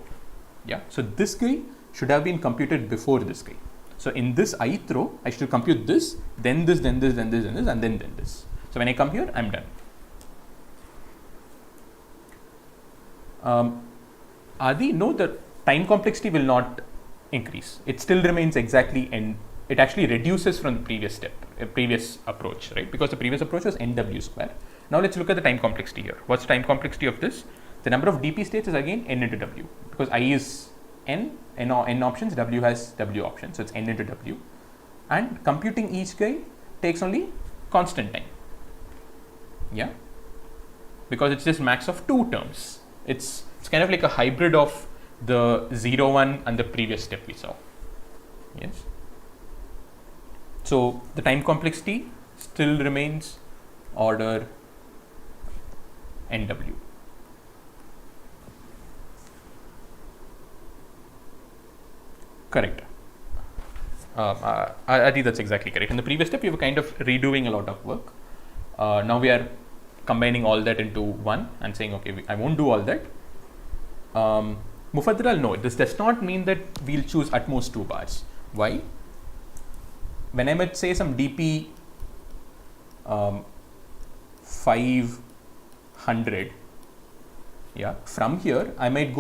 Yeah. So this guy should have been computed before this guy. So in this ith row, I should compute this, then this, then this, then this, then this, and then this. So when I come here, I'm done. Adi, no, the time complexity will not increase. It still remains exactly n. It actually reduces from the previous step, previous approach, right? Because the previous approach was nw square. Now let's look at the time complexity here. What's the time complexity of this? The number of dp states is again n into w, because I is n options, w has w options, so it's n into w. And computing each guy takes only constant time. Yeah, because it's just max of 2 terms. It's kind of like a hybrid of the 0, 1 and the previous step we saw. Yes. So the time complexity still remains order nw. Correct. I think that's exactly correct. In the previous step, you were kind of redoing a lot of work. Now we are combining all that into one and saying, okay, I won't do all that. Mufaddal, no, this does not mean that we'll choose at most 2 bars. Why? When I'm at, say, some dp 500, yeah, from here I might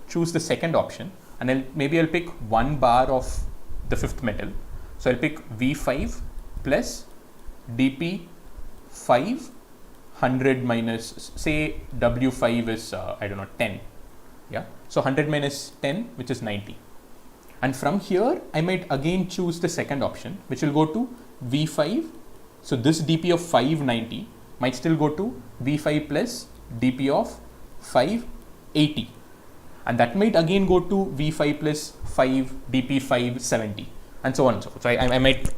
choose the second option, and maybe I'll pick 1 bar of the 5th metal. So I'll pick V5 plus dp 500 minus, say W5 is I don't know, 10. Yeah, so 100 minus 10, which is 90. And from here I might again choose the second option, which will go to V5. So this dp of 590 might still go to V5 plus dp of 580, and that might again go to V5 plus 5 dp 570, and so on and so forth. So I might,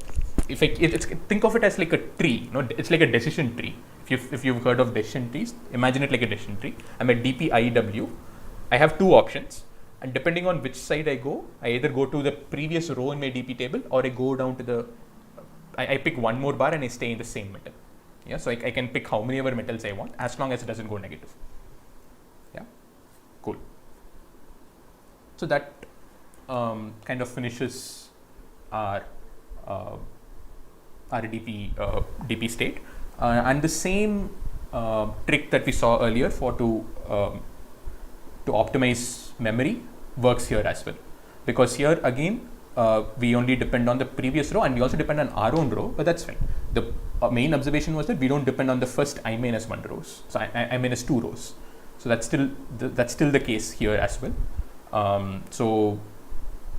think of it as like a tree, it's like a decision tree. If you've heard of decision trees, imagine it like a decision tree. I'm at dp IW. I have 2 options, and depending on which side I go, I either go to the previous row in my dp table, or I go down to the, I pick 1 more bar and I stay in the same metal. Yeah, so I can pick how many other metals I want, as long as it doesn't go negative. Yeah, cool. So that kind of finishes our DP state, and the same trick that we saw earlier to optimize memory works here as well, because here again we only depend on the previous row and we also depend on our own row, but that's fine. The main observation was that we don't depend on the first I minus 1 rows, so I minus 2 rows. So that's still the case here as well. So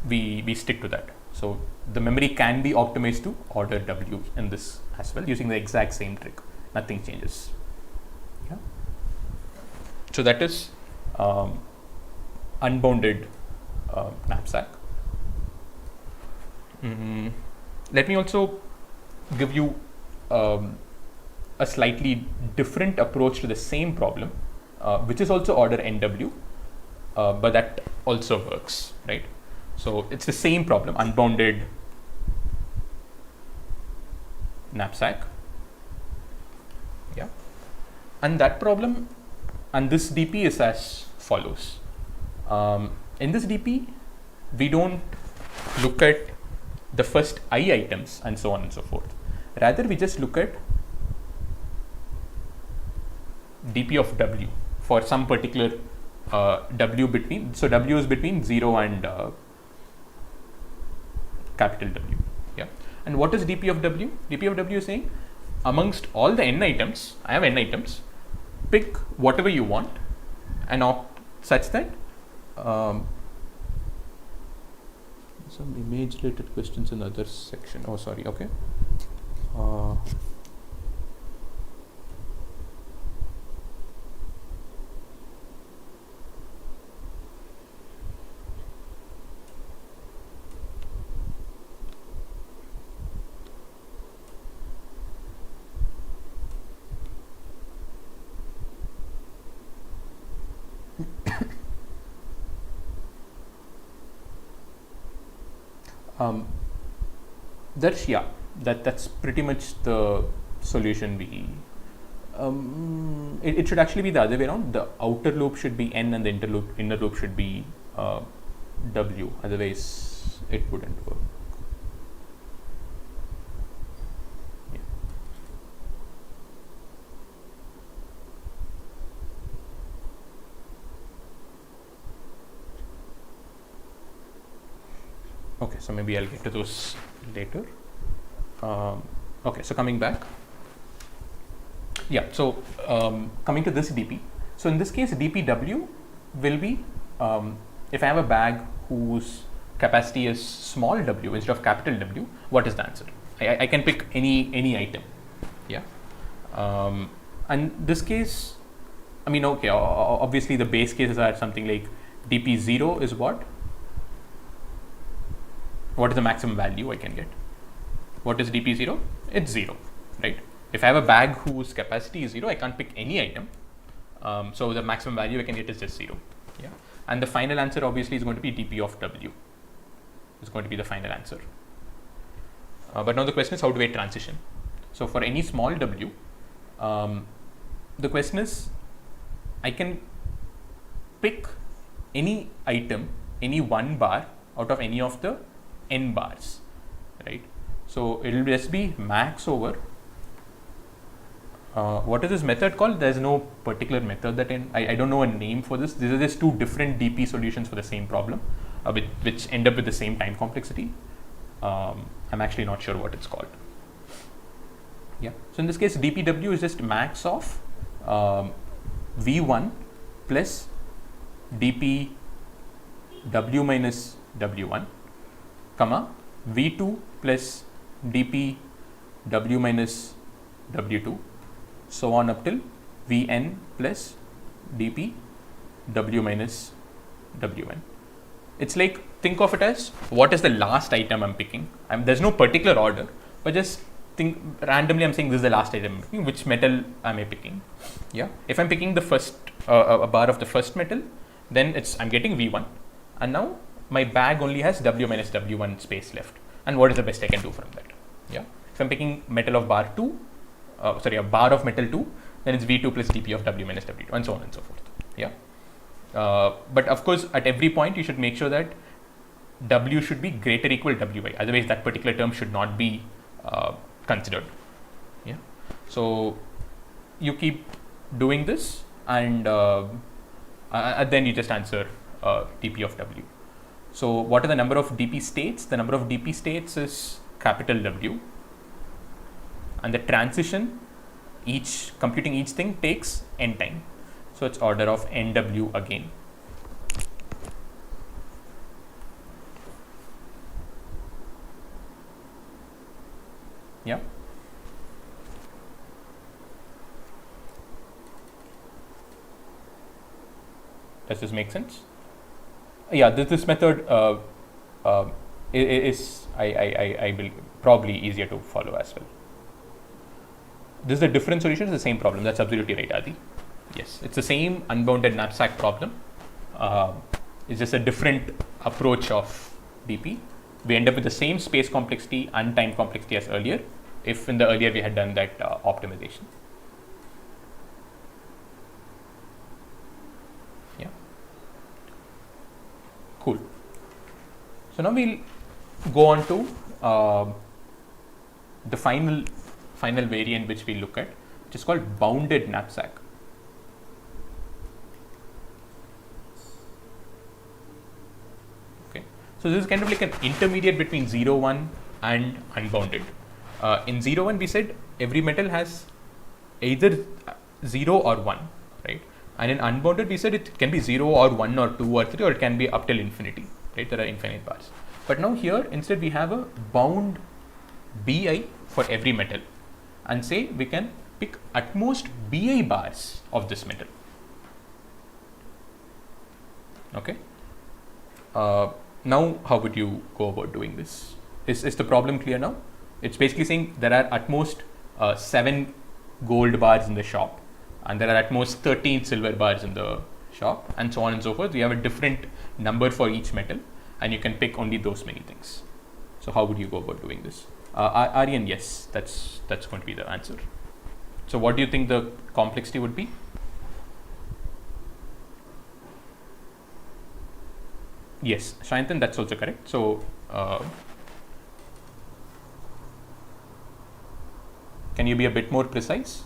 we stick to that. So the memory can be optimized to order W in this as well using the exact same trick. Nothing changes. Yeah. So that is unbounded knapsack. Let me also give you a slightly different approach to the same problem, which is also order NW, but that also works, right? So it's the same problem, unbounded knapsack. Yeah, and that problem, and this DP is as follows. In this DP, we don't look at the first I items and so on and so forth. Rather, we just look at DP of W for some particular W between, so W is between 0 and capital W. Yeah. And what is DP of W? DP of W is saying amongst all the n items, I have n items, pick whatever you want and opt such that some image related questions in the other section. Oh, sorry. Okay. That's pretty much the solution we. It should actually be the other way around. The outer loop should be n and the inner loop should be W. Otherwise, it wouldn't work. Yeah. Okay, so maybe I'll get to those later. Okay, so coming back. Yeah, so coming to this DP. So in this case, DPW will be, if I have a bag whose capacity is small w instead of capital W, what is the answer? I can pick any item. Yeah. And this case, I mean, okay, obviously the base cases are something like DP0 is what? What is the maximum value I can get? What is DP0? It's 0, right? If I have a bag whose capacity is 0, I can't pick any item. So the maximum value I can get is just 0. Yeah. And the final answer obviously is going to be DP of W. It's going to be the final answer. But now the question is, how do I transition? So for any small w, the question is, I can pick any item, any one bar out of any of the n bars, right? So it will just be max over, what is this method called? There's no particular method that I don't know a name for this. These are just two different DP solutions for the same problem, which end up with the same time complexity. I'm actually not sure what it's called. Yeah. So in this case, DPW is just max of V1 plus DP W minus W1, comma V2 plus DP W minus W2, so on up till Vn plus DP W minus Wn. It's like, think of it as what is the last item I'm picking. There's no particular order, but just think randomly. I'm saying this is the last item I'm picking. Which metal am I picking? Yeah. If I'm picking the first a bar of the first metal, then I'm getting V1, and now my bag only has W minus W1 space left. And what is the best I can do from that? Yeah. If I'm picking metal of bar 2, a bar of metal 2, then it's V2 plus DP of W minus W2, and so on and so forth. Yeah. But of course, at every point, you should make sure that W should be greater or equal to Wi. Otherwise, that particular term should not be considered. Yeah. So you keep doing this, and then you just answer dp of w. So what are the number of dp states? The number of dp states is capital W, and the transition, computing each thing takes n time. So it's order of nw again. Yeah. Does this make sense? Yeah, this method is I will probably easier to follow as well. This is a different solution to the same problem. That's absolutely right, Adi. Yes, it's the same unbounded knapsack problem. It's just a different approach of DP. We end up with the same space complexity and time complexity as earlier, if in the earlier we had done that optimization. Yeah. Cool. So now we'll go on to the final variant which we look at, which is called bounded knapsack. Okay, so this is kind of like an intermediate between 0, 1 and unbounded. In 0, 1 we said every metal has either 0 or 1, right? And in unbounded we said it can be 0 or 1 or 2 or 3, or it can be up till infinity, right? There are infinite bars. But now here instead we have a bound bi for every metal, and say we can pick at most bi bars of this metal. Okay. Now how would you go about doing this? Is the problem clear now? It's basically saying there are at most 7 gold bars in the shop, and there are at most 13 silver bars in the shop, and so on and so forth. We have a different number for each metal, and you can pick only those many things. So how would you go about doing this? Aryan, yes, that's going to be the answer. So what do you think the complexity would be? Yes, Shanthan, that's also correct. So can you be a bit more precise?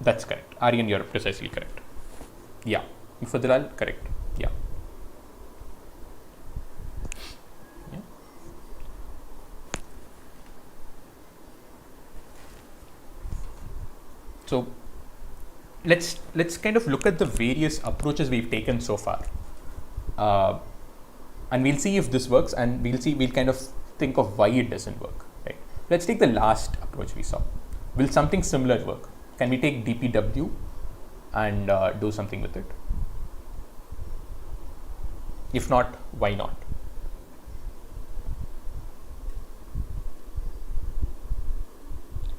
That's correct. Aryan, you're precisely correct. Yeah. Fadlal, correct. Yeah. So let's kind of look at the various approaches we've taken so far, and we'll see if this works, and we'll kind of think of why it doesn't work. Right? Let's take the last approach we saw. Will something similar work? Can we take dpw and do something with it? If not, why not?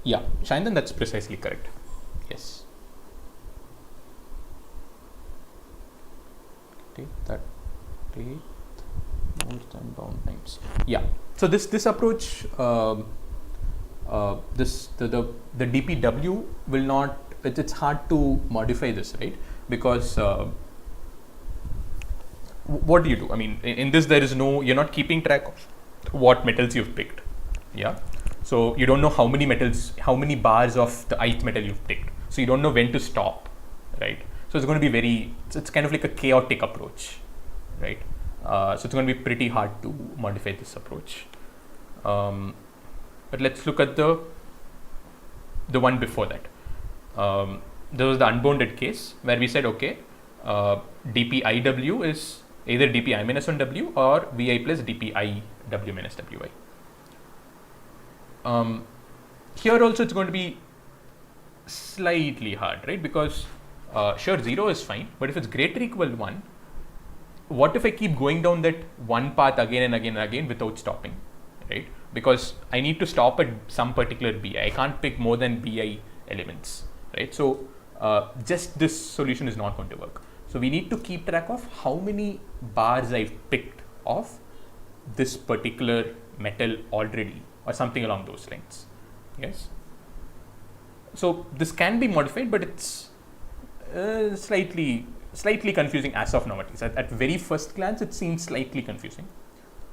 Yeah, Shanthan, that's precisely correct. Yes. Take more than bound times. Yeah. So this approach, the dpw will not. It's hard to modify this, right? Because what do you do? I mean, in this there is no. You're not keeping track of what metals you've picked. Yeah. So you don't know how many metals, how many bars of the ith metal you've picked. So you don't know when to stop, right? So it's going to be it's kind of like a chaotic approach, right? So it's going to be pretty hard to modify this approach. But let's look at the one before that. There was the unbounded case where we said, okay, dpiw is either dpi minus 1w or vi plus dpi w minus wi. Here also it's going to be slightly hard, right? Because sure, 0 is fine, but if it's greater or equal 1, what if I keep going down that one path again and again and again without stopping, right? Because I need to stop at some particular bi. I can't pick more than bi elements, right? So just this solution is not going to work. So we need to keep track of how many bars I've picked of this particular metal already, or something along those lines. Yes. So this can be modified, but it's slightly confusing as of now. At least at very first glance, it seems slightly confusing.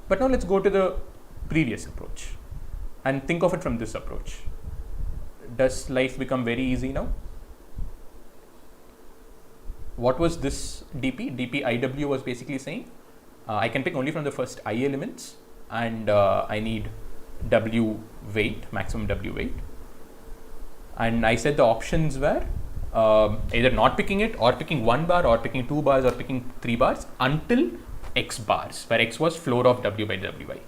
But now let's go to the previous approach and think of it from this approach. does life become very easy now? What was this DP? DP IW was basically saying I can pick only from the first I elements, and I need W weight, maximum W weight. And I said the options were either not picking it, or picking 1 bar, or picking 2 bars, or picking 3 bars until X bars, where X was floor of W by Wi.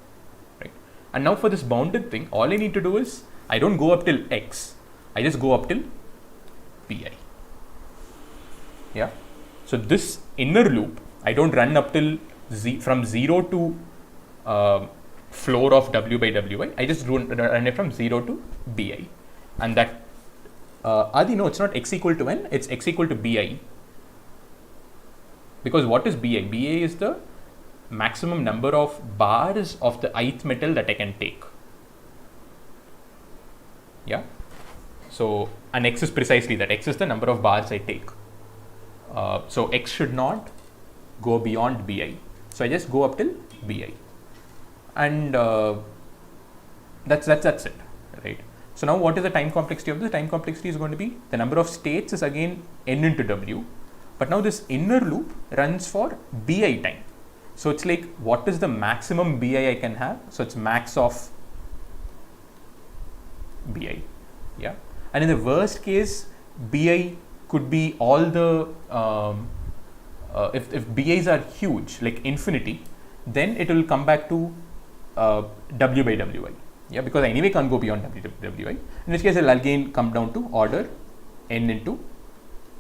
Right? And now for this bounded thing, all I need to do is I don't go up till X, I just go up till Pi. Yeah. So this inner loop, I don't run up till from 0 to floor of W by Wi. I just run it from 0 to Bi. And that, Adi, no, it's not X equal to N, it's X equal to Bi. Because what is Bi? Bi is the maximum number of bars of the ith metal that I can take. Yeah. So, and X is precisely that. X is the number of bars I take. So X should not go beyond Bi. So I just go up till Bi. And that's it, right? So now what is the time complexity of this? The time complexity is going to be the number of states is again N into W. But now this inner loop runs for Bi time. So it's like, what is the maximum Bi I can have? So it's max of Bi. Yeah. And in the worst case, Bi could be all the, if Bi's are huge, like infinity, then it will come back to W by Wi. Yeah, because I anyway can't go beyond W Wi. In which case, it will again come down to order N into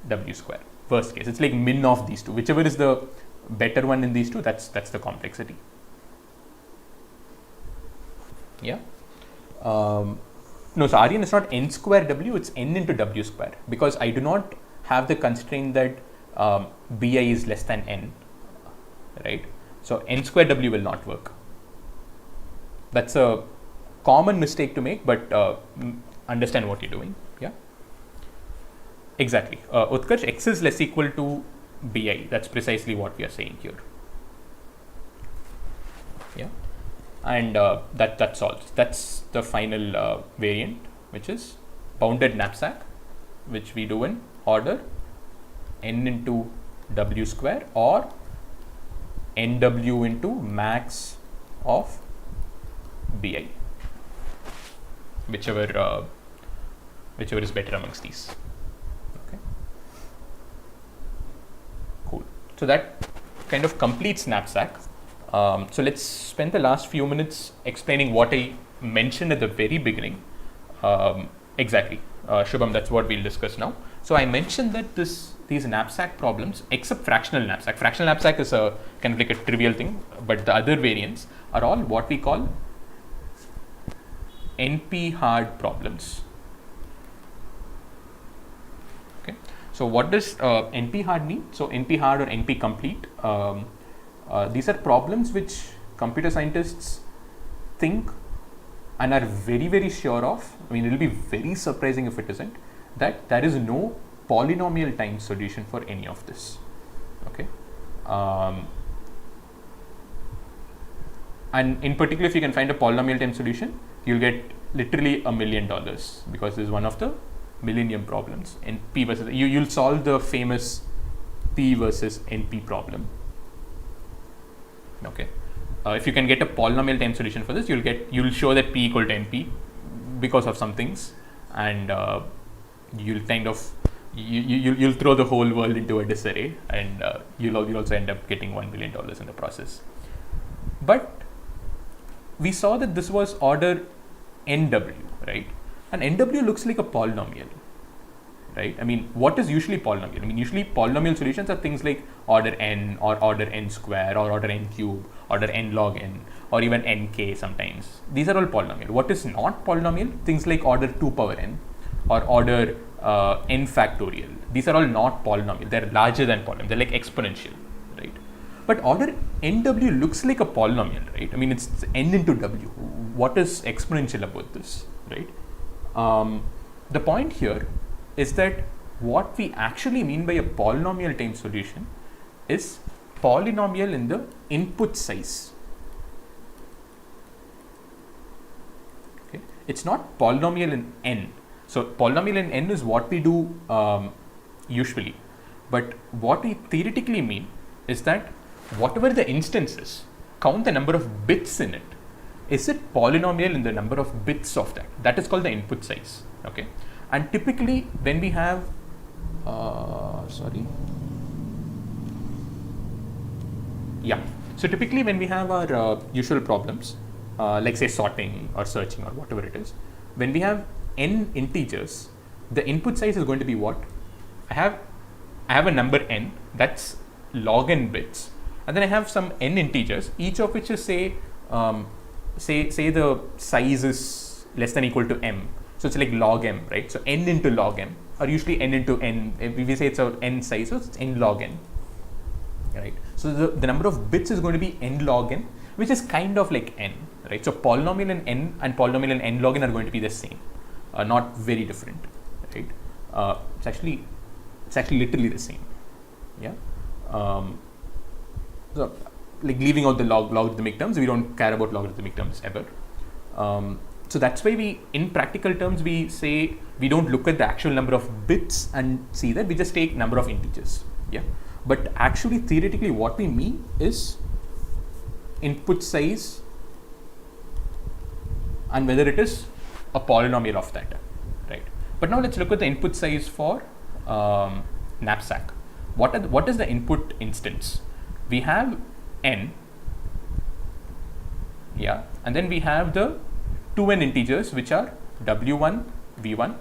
W square. Worst case, it's like min of these two. Whichever is the better one in these two, that's the complexity. Yeah. No, so Aryan is not N square W, it's N into W square, because I do not have the constraint that Bi is less than N, right? So N square W will not work. That's a common mistake to make, but understand what you're doing. Yeah. Exactly. Utkarsh, X is less equal to Bi. That's precisely what we are saying here. Yeah. And that solves. That's the final variant, which is bounded knapsack, which we do in order N into W square or NW into max of Bi, whichever is better amongst these. Okay. Cool. So that kind of completes knapsack. So let's spend the last few minutes explaining what I mentioned at the very beginning. Exactly, Shubham, that's what we'll discuss now. So I mentioned that these knapsack problems, except fractional knapsack is a kind of like a trivial thing, but the other variants are all what we call NP hard problems. Okay. So what does NP hard mean? So NP hard or NP complete. These are problems which computer scientists think and are very, very sure of. I mean, it will be very surprising if it isn't, that there is no polynomial time solution for any of this. Okay. And in particular, if you can find a polynomial time solution, you'll get literally $1 million, because this is one of the millennium problems. And P versus you'll solve the famous P versus NP problem. Okay. If you can get a polynomial time solution for this, you'll show that P equal to NP because of some things, and you'll kind of you'll throw the whole world into a disarray, and you'll also end up getting $1 billion in the process. But we saw that this was order NW, right? And NW looks like a polynomial, right? I mean, what is usually polynomial? I mean, usually polynomial solutions are things like order n, or order n square, or order n cube, order n log n, or even nk sometimes. These are all polynomial. What is not polynomial? Things like order 2 power n, or order n factorial. These are all not polynomial. They're larger than polynomial. They're like exponential, right? But order NW looks like a polynomial, right? I mean, it's n into w. What is exponential about this, right? The point here is that what we actually mean by a polynomial time solution is polynomial in the input size. Okay, it's not polynomial in n. So polynomial in n is what we do usually, but what we theoretically mean is that whatever the instance is, count the number of bits in it. Is it polynomial in the number of bits of that? That is called the input size. Okay, and typically when we have so typically when we have our usual problems, like say sorting or searching or whatever it is, when we have n integers, the input size is going to be what? I have a number n, that's log n bits, and then I have some n integers, each of which is say the size is less than or equal to m. So it's like log m, right? So n into log m, or usually n into n. If we say it's a n size, so it's n log n, right? So the number of bits is going to be n log n, which is kind of like n, right? So polynomial in n and polynomial in n log n are going to be the same, not very different, right? It's actually literally the same, yeah. So like leaving out the logarithmic terms, we don't care about logarithmic terms ever. So that's why we, in practical terms, we say we don't look at the actual number of bits and see that, we just take number of integers, yeah. But actually theoretically what we mean is input size and whether it is a polynomial of that, right? But now let's look at the input size for knapsack. What is the input instance? We have n, yeah, and then we have the 2n integers, which are w1 v1,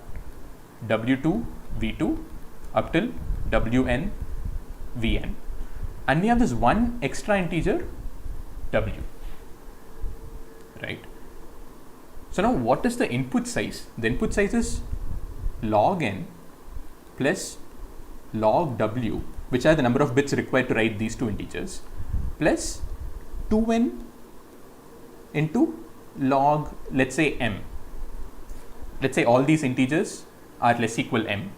w2 v2 up till wn vn, and we have this one extra integer w, right? So now what is the input size? The input size is log n plus log w, which are the number of bits required to write these two integers, plus 2n into log, let's say m. Let's say all these integers are less equal m,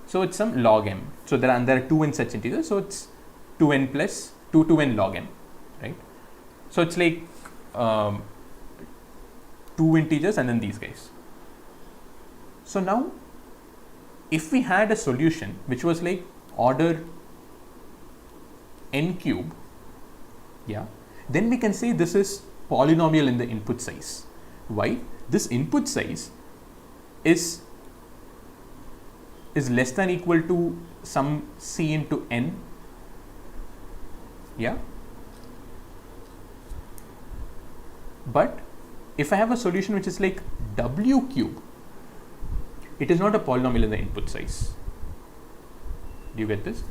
so it's some log m. So there are 2n such integers, so it's 2n plus 2n log n, right? So it's like 2 integers and then these guys. So now if we had a solution which was like order n cube, yeah, then we can say this is polynomial in the input size. Why? This input size is less than or equal to some c into n, yeah. But if I have a solution which is like w cube, it is not a polynomial in the input size. Do you get this?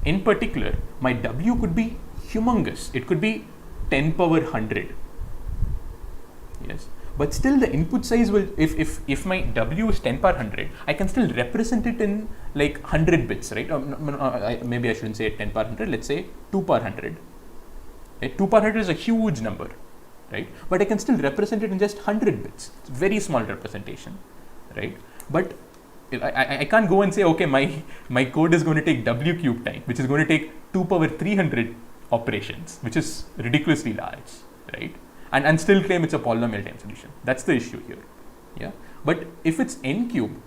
In particular, my w could be humongous. It could be 10 power 100. Yes, but still the input size will, if my w is 10 power 100, I can still represent it in like 100 bits, right? Maybe I shouldn't say 10 power 100. Let's say 2 power 100. Right? 2 power 100 is a huge number, right? But I can still represent it in just 100 bits. It's very small representation, right? But I can't go and say, okay, my code is going to take w cube time, which is going to take 2 power 300 operations, which is ridiculously large, right? And still claim it's a polynomial time solution. That's the issue here, yeah. But if it's n cube,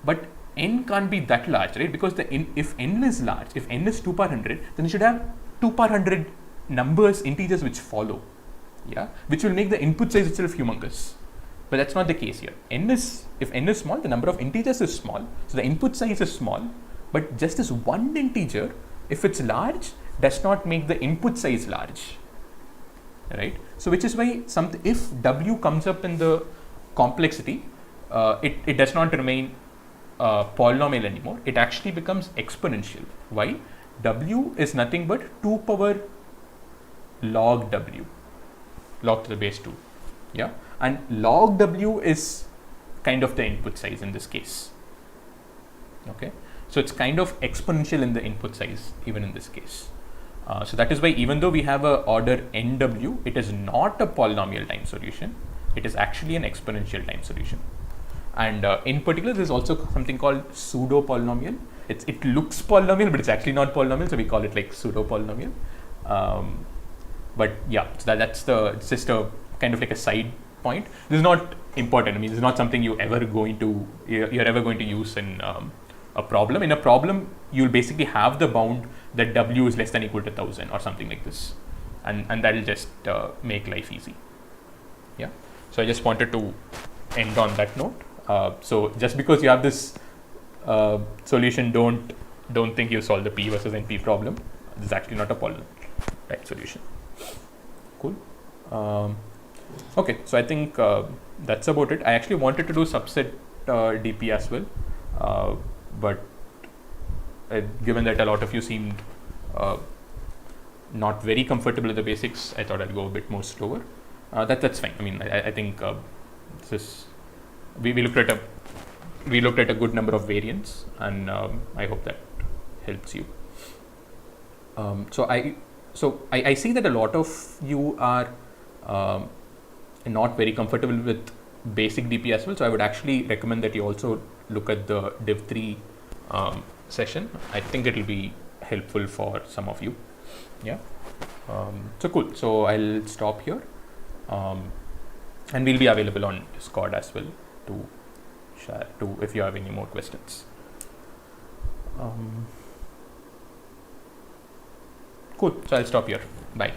but n can't be that large, right? Because if n is large, if n is 2 power 100, then you should have 2 power 100 numbers, integers which follow, yeah, which will make the input size itself humongous. But that's not the case here. If n is small, the number of integers is small, so the input size is small. But just this one integer, if it's large, does not make the input size large, right? So which is why if w comes up in the complexity, it does not remain polynomial anymore. It actually becomes exponential. Why? W is nothing but 2 power log w, log to the base 2, yeah, and log w is kind of the input size in this case. Okay, so it's kind of exponential in the input size even in this case. So that is why even though we have a order nw, it is not a polynomial time solution. It is actually an exponential time solution. And in particular, there is also something called pseudo polynomial. It looks polynomial, but it's actually not polynomial, so we call it like pseudo polynomial. But yeah, so it's just a kind of like a side point. This is not important. I mean, this is not something you're ever going to use in a problem. In a problem, you'll basically have the bound that w is less than or equal to 1000 or something like this, and that'll just make life easy. Yeah. So I just wanted to end on that note. So just because you have this solution, don't think you solve the P versus NP problem. This is actually not a Poisson type solution. Cool. Okay, so I think that's about it. I actually wanted to do subset DP as well, but given that a lot of you seemed not very comfortable with the basics, I thought I'd go a bit more slower. That's fine. I mean, I think we looked at a good number of variants, and I hope that helps you. So I see that a lot of you are not very comfortable with basic DP as well. So I would actually recommend that you also look at the Div3 session. I think it will be helpful for some of you. Yeah. So cool. So I'll stop here, and we'll be available on Discord as well to share if you have any more questions. Cool. So I'll stop here. Bye.